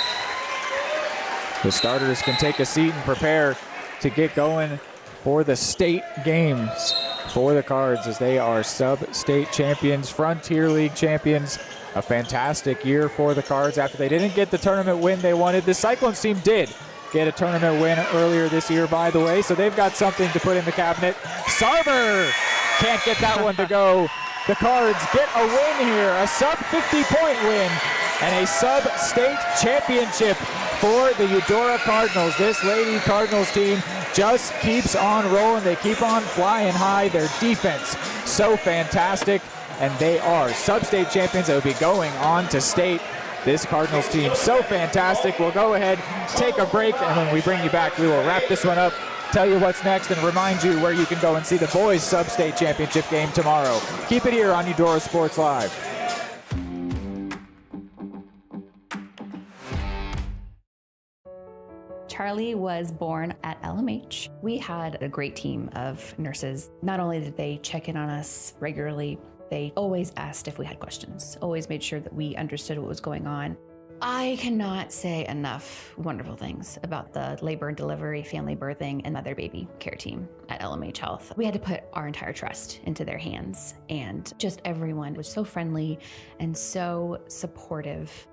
The starters can take a seat and prepare to get going for the state games for the Cards, as they are sub-state champions, Frontier League champions. A fantastic year for the Cards after they didn't get the tournament win they wanted. The Cyclones team did get a tournament win earlier this year, by the way, so they've got something to put in the cabinet. Sarber can't get that one to go. The Cards get a win here, a sub-50-point win, and a sub-state championship for the Eudora Cardinals. This Lady Cardinals team just keeps on rolling. They keep on flying high. Their defense so fantastic, and they are sub-state champions. They will be going on to state. This Cardinals team so fantastic. We'll go ahead, take a break, and when we bring you back, we will wrap this one up, tell you what's next, and remind you where you can go and see the boys sub-state championship game tomorrow. Keep it here on Udora Sports Live. Charlie was born at LMH. We had a great team of nurses. Not only did they check in on us regularly, they always asked if we had questions, always made sure that we understood what was going on. I cannot say enough wonderful things about the labor and delivery, family birthing, and mother baby care team at LMH Health. We had to put our entire trust into their hands, and just everyone was so friendly and so supportive.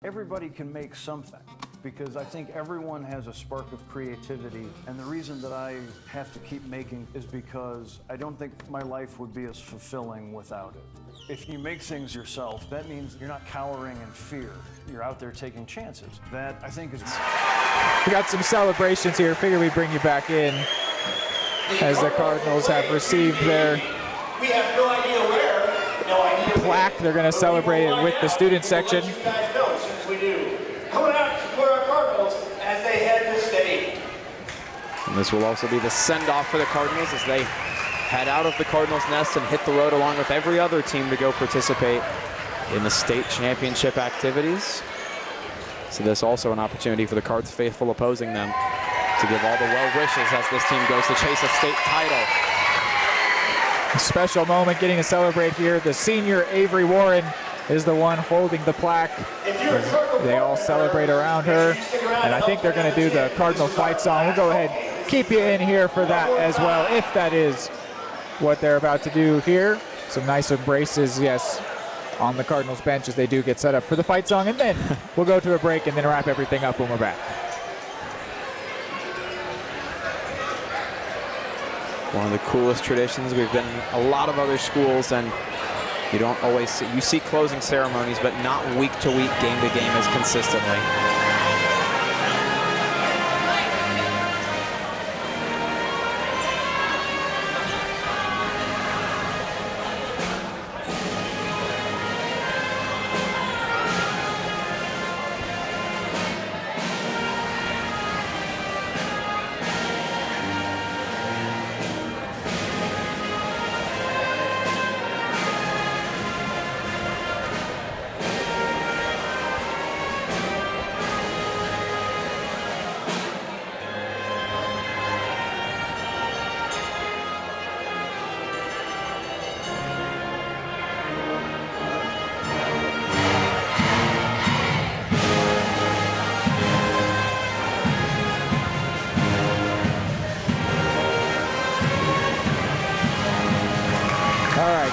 Everybody can make something, because I think everyone has a spark of creativity, and the reason that I have to keep making is because I don't think my life would be as fulfilling without it. If you make things yourself, that means you're not cowering in fear. You're out there taking chances. That, I think, is... We got some celebrations here. Figure we bring you back in as the Cardinals have received their We have no idea where. plaque. They're going to celebrate it with the student section. You guys know, since we do. Coming out to support our Cardinals as they head to state. And this will also be the send-off for the Cardinals as they head out of the Cardinals' nest and hit the road along with every other team to go participate in the state championship activities. So there's also an opportunity for the Cards faithful opposing them to give all the well wishes as this team goes to chase a state title. A special moment getting to celebrate here. The senior Avery Warren is the one holding the plaque. They all celebrate around her, and I think they're going to do the Cardinal fight song. We'll go ahead, keep you in here for that as well, if that is what they're about to do here. Some nice embraces, yes, on the Cardinals bench as they do get set up for the fight song, and then we'll go to a break and then wrap everything up when we're back. One of the coolest traditions. We've been in a lot of other schools, and you don't always see, you see closing ceremonies, but not week to week, game to game as consistently.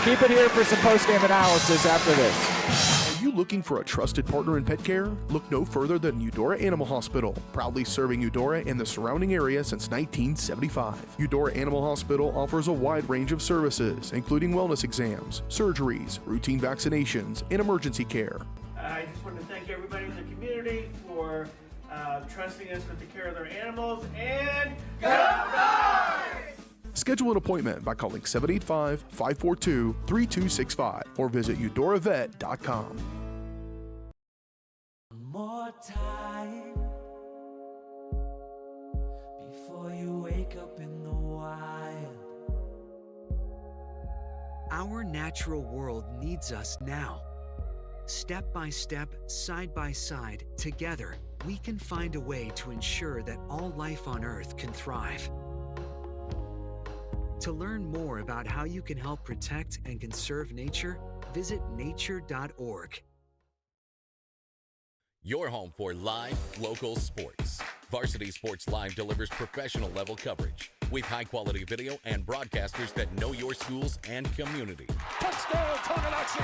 Keep it here for some post-game analysis after this. Are you looking for a trusted partner in pet care? Look no further than Udora Animal Hospital, proudly serving Eudora and the surrounding area since 1975. Udora Animal Hospital offers a wide range of services, including wellness exams, surgeries, routine vaccinations, and emergency care. I just want to thank everybody in the community for trusting us with the care of their animals, and go Dogs! Schedule an appointment by calling 785-542-3265 or visit udoravet.com. One more time before you wake up in the wild. Our natural world needs us now. Step by step, side by side, together, we can find a way to ensure that all life on Earth can thrive. To learn more about how you can help protect and conserve nature, visit nature.org. Your home for live, local sports. Varsity Sports Live delivers professional level coverage with high quality video and broadcasters that know your schools and community. Touchdown, Cardinals!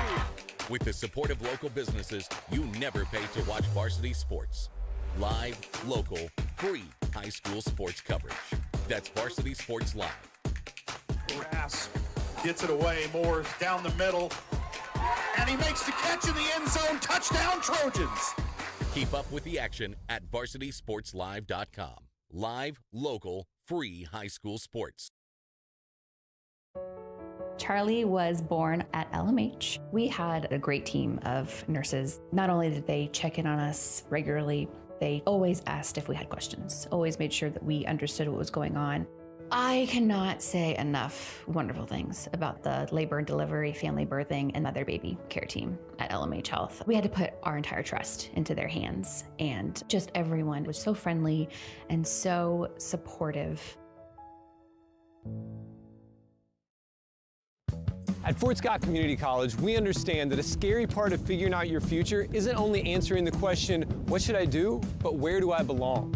With the support of local businesses, you never pay to watch Varsity Sports. Live, local, free high school sports coverage. That's Varsity Sports Live. Grass gets it away. Moore's down the middle, and he makes the catch in the end zone. Touchdown, Trojans! Keep up with the action at varsitysportslive.com. Live, local, free high school sports. Charlie was born at LMH. We had a great team of nurses. Not only did they check in on us regularly, they always asked if we had questions, always made sure that we understood what was going on. I cannot say enough wonderful things about the labor and delivery, family birthing, and mother baby care team at LMH Health. We had to put our entire trust into their hands, and just everyone was so friendly and so supportive. At Fort Scott Community College, we understand that a scary part of figuring out your future isn't only answering the question, what should I do, but where do I belong?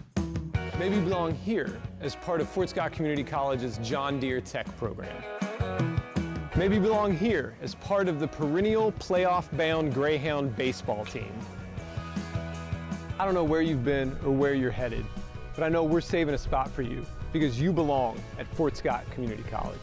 Maybe you belong here as part of Fort Scott Community College's John Deere Tech program. Maybe you belong here as part of the perennial playoff-bound Greyhound baseball team. I don't know where you've been or where you're headed, but I know we're saving a spot for you because you belong at Fort Scott Community College.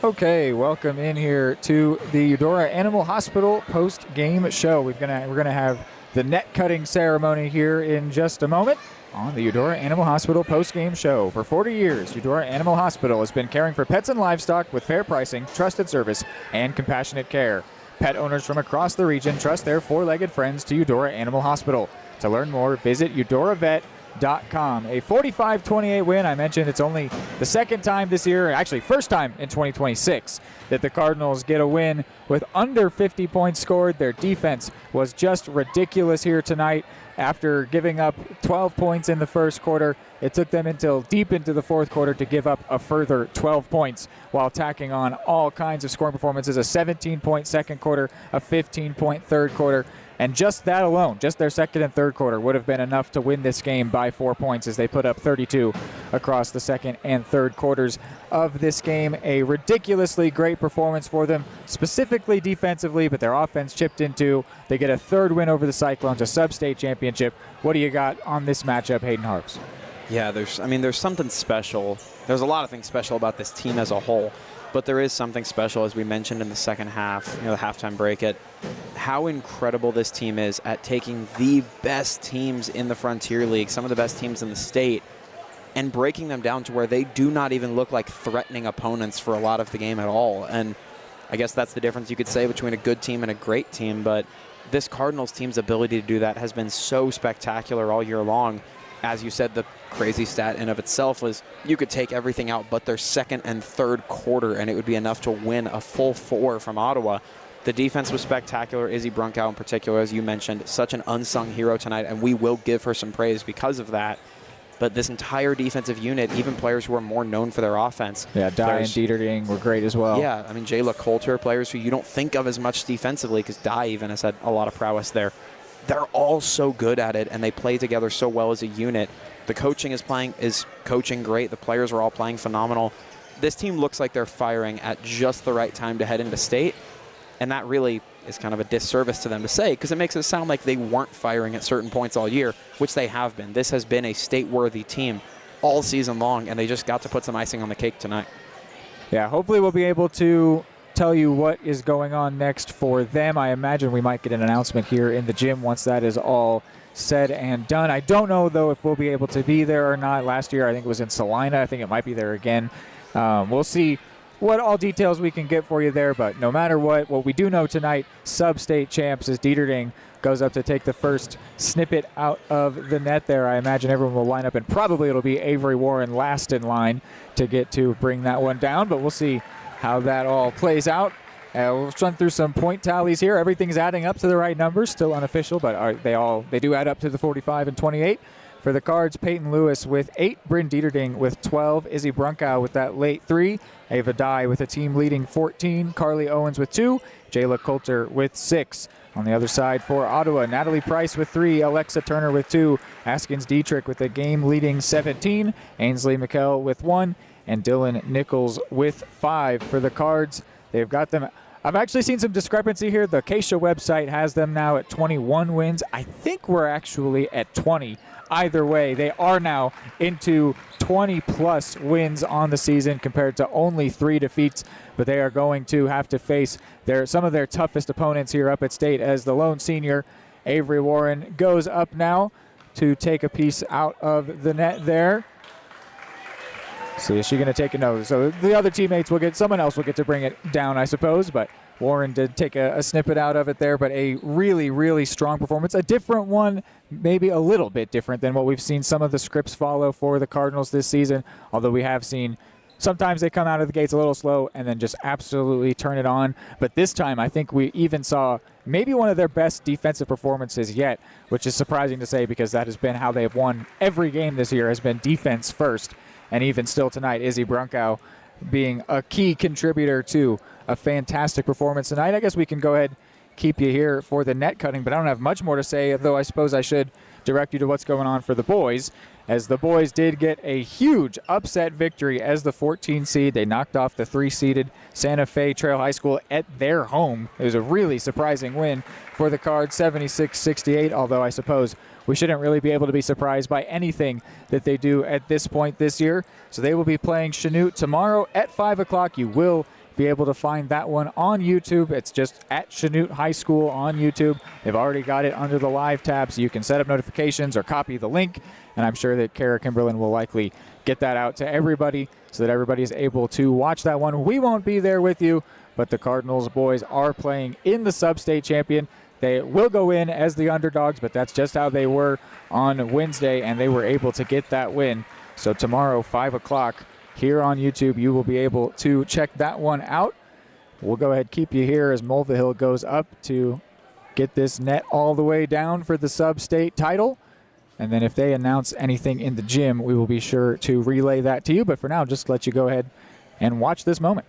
Okay, welcome in here to the Eudora Animal Hospital post-game show. We're gonna have the net cutting ceremony here in just a moment on the Eudora Animal Hospital post-game show. For 40 years, Eudora Animal Hospital has been caring for pets and livestock with fair pricing, trusted service, and compassionate care. Pet owners from across the region trust their four-legged friends to Eudora Animal Hospital. To learn more, visit UdoraVet.com. A 45-28 win. I mentioned it's only the second time this year, actually first time in 2026, that the Cardinals get a win with under 50 points scored. Their defense was just ridiculous here tonight. After giving up 12 points in the first quarter, it took them until deep into the fourth quarter to give up a further 12 points while tacking on all kinds of scoring performances, a 17-point second quarter, a 15-point third quarter. And just that alone, just their second and third quarter, would have been enough to win this game by 4 points as they put up 32 across the second and third quarters of this game. A ridiculously great performance for them, specifically defensively, but their offense chipped in too. They get a third win over the Cyclones, a sub-state championship. What do you got on this matchup, Hayden Harps? Yeah, there's something special. There's a lot of things special about this team as a whole. But there is something special, as we mentioned in the second half, the halftime break, at how incredible this team is at taking the best teams in the Frontier League, some of the best teams in the state, and breaking them down to where they do not even look like threatening opponents for a lot of the game at all. And I guess that's the difference you could say between a good team and a great team. But this Cardinals team's ability to do that has been so spectacular all year long. As you said, the crazy stat in of itself was you could take everything out but their second and third quarter, and it would be enough to win a full 4 from Ottawa. The defense was spectacular. Izzy Brunkow in particular, as you mentioned, such an unsung hero tonight, and we will give her some praise because of that. But this entire defensive unit, even players who are more known for their offense. Yeah, Dye and Dieterding were great as well. Yeah, I mean, Jayla Coulter, players who you don't think of as much defensively, because Dye even has had a lot of prowess there. They're all so good at it, and they play together so well as a unit. The coaching is coaching great. The players are all playing phenomenal. This team looks like they're firing at just the right time to head into state, and that really is kind of a disservice to them to say, because it makes it sound like they weren't firing at certain points all year, which they have been. This has been a state-worthy team all season long, and they just got to put some icing on the cake tonight. Yeah, hopefully we'll be able to tell you what is going on next for them. I imagine we might get an announcement here in the gym once that is all said and done. I don't know, though, if we'll be able to be there or not. Last year, I think it was in Salina. I think it might be there again. We'll see what all details we can get for you there, but no matter what we do know tonight, sub-state champs as Dieterding goes up to take the first snippet out of the net there. I imagine everyone will line up, and probably it'll be Avery Warren last in line to get to bring that one down, but we'll see how that all plays out. We'll run through some point tallies here. Everything's adding up to the right numbers, still unofficial, but they do add up to the 45 and 28. For the Cards, Peyton Lewis with 8, Bryn Dieterding with 12, Izzy Brunkow with that late 3, Ava Dye with a team-leading 14, Carly Owens with 2, Jayla Coulter with 6. On the other side for Ottawa, Natalie Price with 3, Alexa Turner with 2, Askins Dietrich with a game-leading 17, Ainsley McKell with 1, and Dylan Nichols with 5. For the Cards, they've got them. I've actually seen some discrepancy here. The Acacia website has them now at 21 wins. I think we're actually at 20. Either way, they are now into 20-plus wins on the season compared to only 3 defeats, but they are going to have to face some of their toughest opponents here up at state as the lone senior, Avery Warren, goes up now to take a piece out of the net there. So is she going to take a no? So the other teammates someone else will get to bring it down, I suppose, but Warren did take a snippet out of it there, but a really, really strong performance. A different one, maybe a little bit different than what we've seen some of the scripts follow for the Cardinals this season, although we have seen sometimes they come out of the gates a little slow and then just absolutely turn it on. But this time I think we even saw maybe one of their best defensive performances yet, which is surprising to say because that has been how they've won every game this year, has been defense first. And even still tonight, Izzy Brunkow being a key contributor to a fantastic performance tonight. I guess we can go ahead and keep you here for the net cutting, but I don't have much more to say, though I suppose I should direct you to what's going on for the boys, as the boys did get a huge upset victory as the 14 seed. They knocked off the 3-seeded Santa Fe Trail High School at their home. It was a really surprising win for the Cards, 76-68, although I suppose we shouldn't really be able to be surprised by anything that they do at this point this year. So they will be playing Chanute tomorrow at 5 o'clock. You will be able to find that one on YouTube. It's just at Chanute High School on YouTube. They've already got it under the live tab, so you can set up notifications or copy the link, and I'm sure that Kara Kimberlin will likely get that out to everybody so that everybody is able to watch that one. We won't be there with you, but the Cardinals boys are playing in the sub-state champion. They will go in as the underdogs, but that's just how they were on Wednesday, and they were able to get that win. So tomorrow, 5 o'clock, here on YouTube, you will be able to check that one out. We'll go ahead and keep you here as Mulvihill goes up to get this net all the way down for the sub-state title. And then if they announce anything in the gym, we will be sure to relay that to you. But for now, just let you go ahead and watch this moment.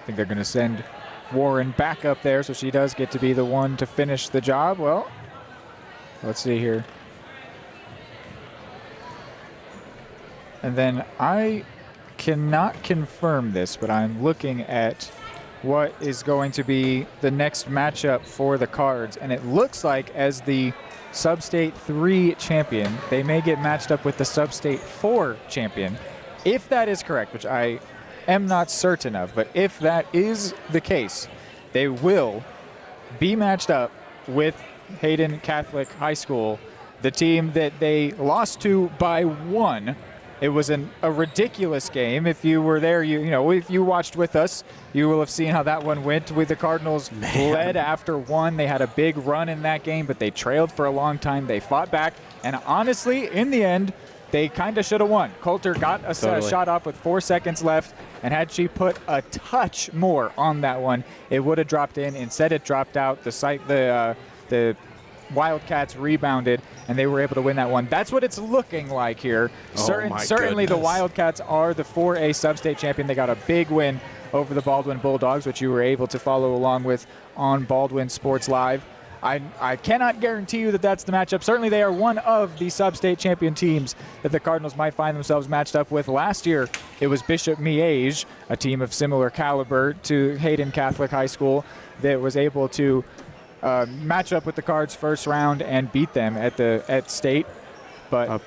think they're going to send Warren back up there, so she does get to be the one to finish the job. Well, let's see here. And then I cannot confirm this, but I'm looking at what is going to be the next matchup for the Cards, and it looks like as the Sub-State 3 champion, they may get matched up with the Sub-State 4 champion. If that is correct, which I am not certain of, but if that is the case, they will be matched up with Hayden Catholic High School, the team that they lost to by 1. It was a ridiculous game. If you were there, if you watched with us, you will have seen how that one went. With the Cardinals led after 1. They had a big run in that game, but they trailed for a long time. They fought back, and honestly, in the end, they kind of should have won. Coulter got a shot off with 4 seconds left, and had she put a touch more on that one, it would have dropped in. Instead, it dropped out. The Wildcats rebounded, and they were able to win that one. That's what it's looking like here. Certainly the Wildcats are the 4A Sub-State champion. They got a big win over the Baldwin Bulldogs, which you were able to follow along with on Baldwin Sports Live. I cannot guarantee you that that's the matchup. Certainly they are one of the Sub-State champion teams that the Cardinals might find themselves matched up with. Last year, it was Bishop Miege, a team of similar caliber to Hayden Catholic High School, that was able to match up with the Cards first round and beat them at state. But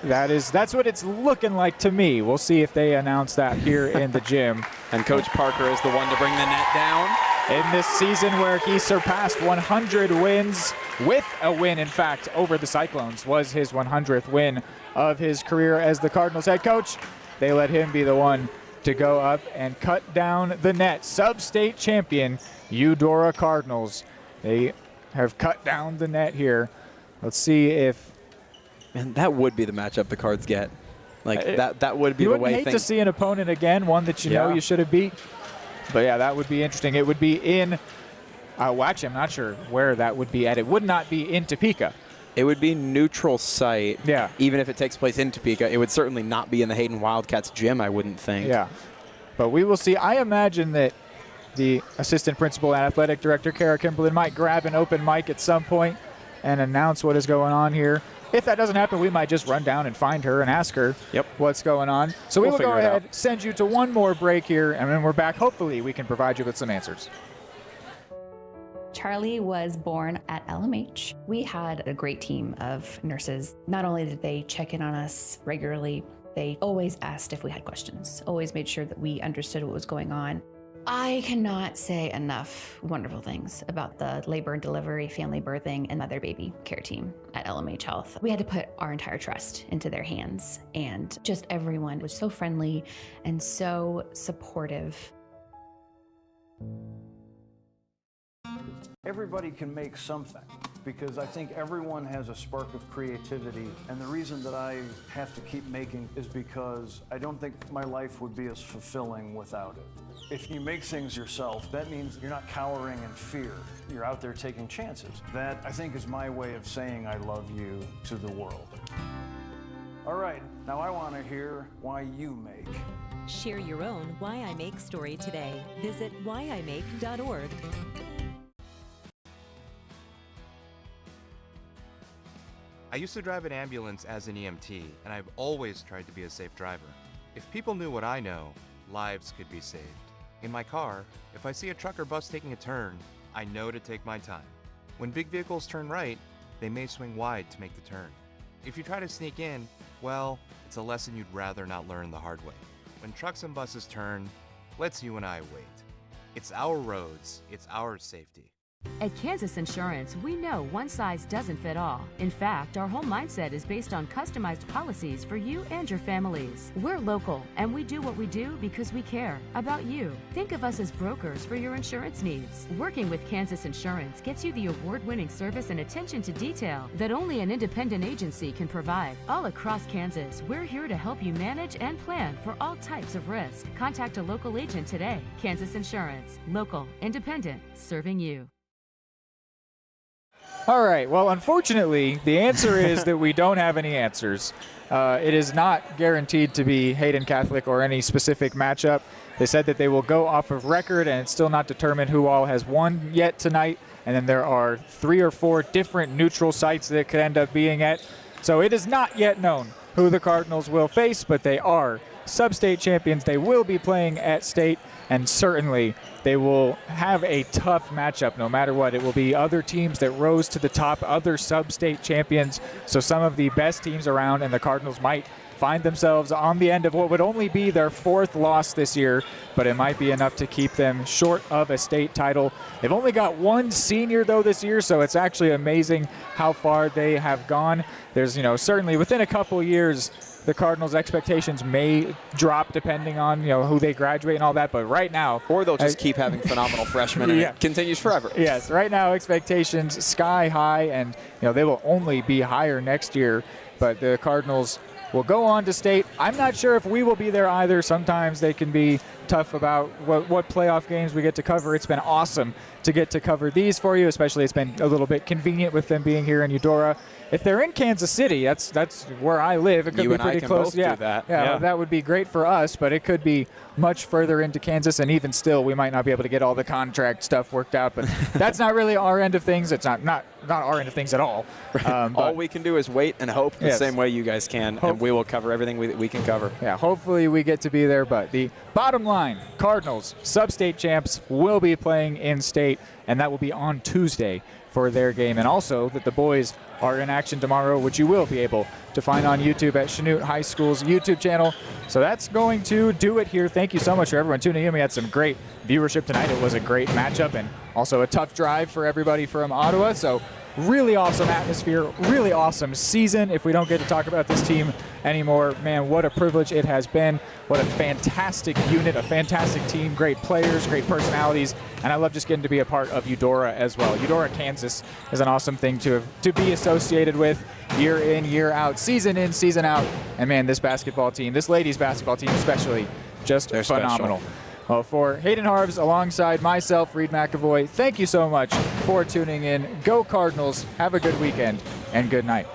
that's what it's looking like to me. We'll see if they announce that here in the gym. And Coach Parker is the one to bring the net down. In this season where he surpassed 100 wins, with a win, in fact, over the Cyclones, was his 100th win of his career as the Cardinals head coach. They let him be the one to go up and cut down the net. Sub-State champion, Eudora Cardinals. They have cut down the net here. Let's see if... Man, that would be the matchup the Cards get. That would be the way things... You wouldn't hate to see an opponent again, one that you know you should have beat. But yeah, that would be interesting. It would be in, actually, I'm not sure where that would be at. It would not be in Topeka. It would be neutral site. Yeah. Even if it takes place in Topeka, it would certainly not be in the Hayden Wildcats gym, I wouldn't think. Yeah. But we will see. I imagine that the assistant principal and athletic director, Kara Kimberlin, might grab an open mic at some point and announce what is going on here. If that doesn't happen, we might just run down and find her and ask her what's going on. So we'll go ahead, send you to one more break here, and when we're back, hopefully we can provide you with some answers. Charlie was born at LMH. We had a great team of nurses. Not only did they check in on us regularly, they always asked if we had questions, always made sure that we understood what was going on. I cannot say enough wonderful things about the labor and delivery, family birthing, and mother baby care team at LMH Health. We had to put our entire trust into their hands, and just everyone was so friendly and so supportive. Everybody can make something, because I think everyone has a spark of creativity, and the reason that I have to keep making is because I don't think my life would be as fulfilling without it. If you make things yourself, that means you're not cowering in fear. You're out there taking chances. That, I think, is my way of saying I love you to the world. All right, now I want to hear why you make. Share your own Why I Make story today. Visit whyimake.org. I used to drive an ambulance as an EMT, and I've always tried to be a safe driver. If people knew what I know, lives could be saved. In my car, if I see a truck or bus taking a turn, I know to take my time. When big vehicles turn right, they may swing wide to make the turn. If you try to sneak in, well, it's a lesson you'd rather not learn the hard way. When trucks and buses turn, let's you and I wait. It's our roads, it's our safety. At Kansas Insurance, we know one size doesn't fit all. In fact, our whole mindset is based on customized policies for you and your families. We're local, and we do what we do because we care about you. Think of us as brokers for your insurance needs. Working with Kansas Insurance gets you the award-winning service and attention to detail that only an independent agency can provide. All across Kansas, we're here to help you manage and plan for all types of risk. Contact a local agent today. Kansas Insurance. Local, independent, serving you. All right. Well, unfortunately, the answer is that we don't have any answers. It is not guaranteed to be Hayden Catholic or any specific matchup. They said that they will go off of record, and it's still not determined who all has won yet tonight. And then there are 3 or 4 different neutral sites that it could end up being at. So it is not yet known who the Cardinals will face, but they are sub-state champions. They will be playing at state, and certainly they will have a tough matchup no matter what. It will be other teams that rose to the top, other sub-state champions. So some of the best teams around, and the Cardinals might find themselves on the end of what would only be their 4th loss this year, but it might be enough to keep them short of a state title. They've only got 1 senior, though, this year, so it's actually amazing how far they have gone. There's, certainly within a couple years, the Cardinals' expectations may drop depending on, who they graduate and all that, but right now... Or they'll just keep having phenomenal freshmen, and it continues forever. Yes, right now expectations sky high, and, they will only be higher next year, but the Cardinals will go on to state. I'm not sure if we will be there either. Sometimes they can be tough about what playoff games we get to cover. It's been awesome to get to cover these for you, especially it's been a little bit convenient with them being here in Eudora. If they're in Kansas City, that's where I live. It could be pretty close. Do that. Yeah, that would be great for us, but it could be much further into Kansas, and even still, we might not be able to get all the contract stuff worked out. But that's not really our end of things. It's not our end of things at all. All we can do is wait and hope the same way you guys can, and we will cover everything we can cover. Yeah, hopefully we get to be there. But the bottom line, Cardinals, sub-state champs, will be playing in state, and that will be on Tuesday for their game. And also that the boys are in action tomorrow, which you will be able to find on YouTube at Chanute High School's YouTube channel. So that's going to do it here. Thank you so much for everyone tuning in. We had some great viewership tonight. It was a great matchup and also a tough drive for everybody from Ottawa. So really awesome atmosphere, really awesome season. If we don't get to talk about this team anymore, man, what a privilege it has been. What a fantastic unit, a fantastic team, great players, great personalities, and I love just getting to be a part of Eudora as well. Eudora, Kansas is an awesome thing to be associated with year in, year out, season in, season out. And man, this basketball team, this ladies basketball team especially, just phenomenal. Special. Well, for Hayden Harves, alongside myself, Reed McAvoy, thank you so much for tuning in. Go Cardinals. Have a good weekend and good night.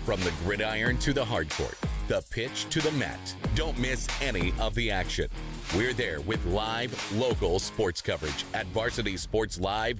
From the gridiron to the hard court, the pitch to the mat, don't miss any of the action. We're there with live, local sports coverage at Varsity Sports Live.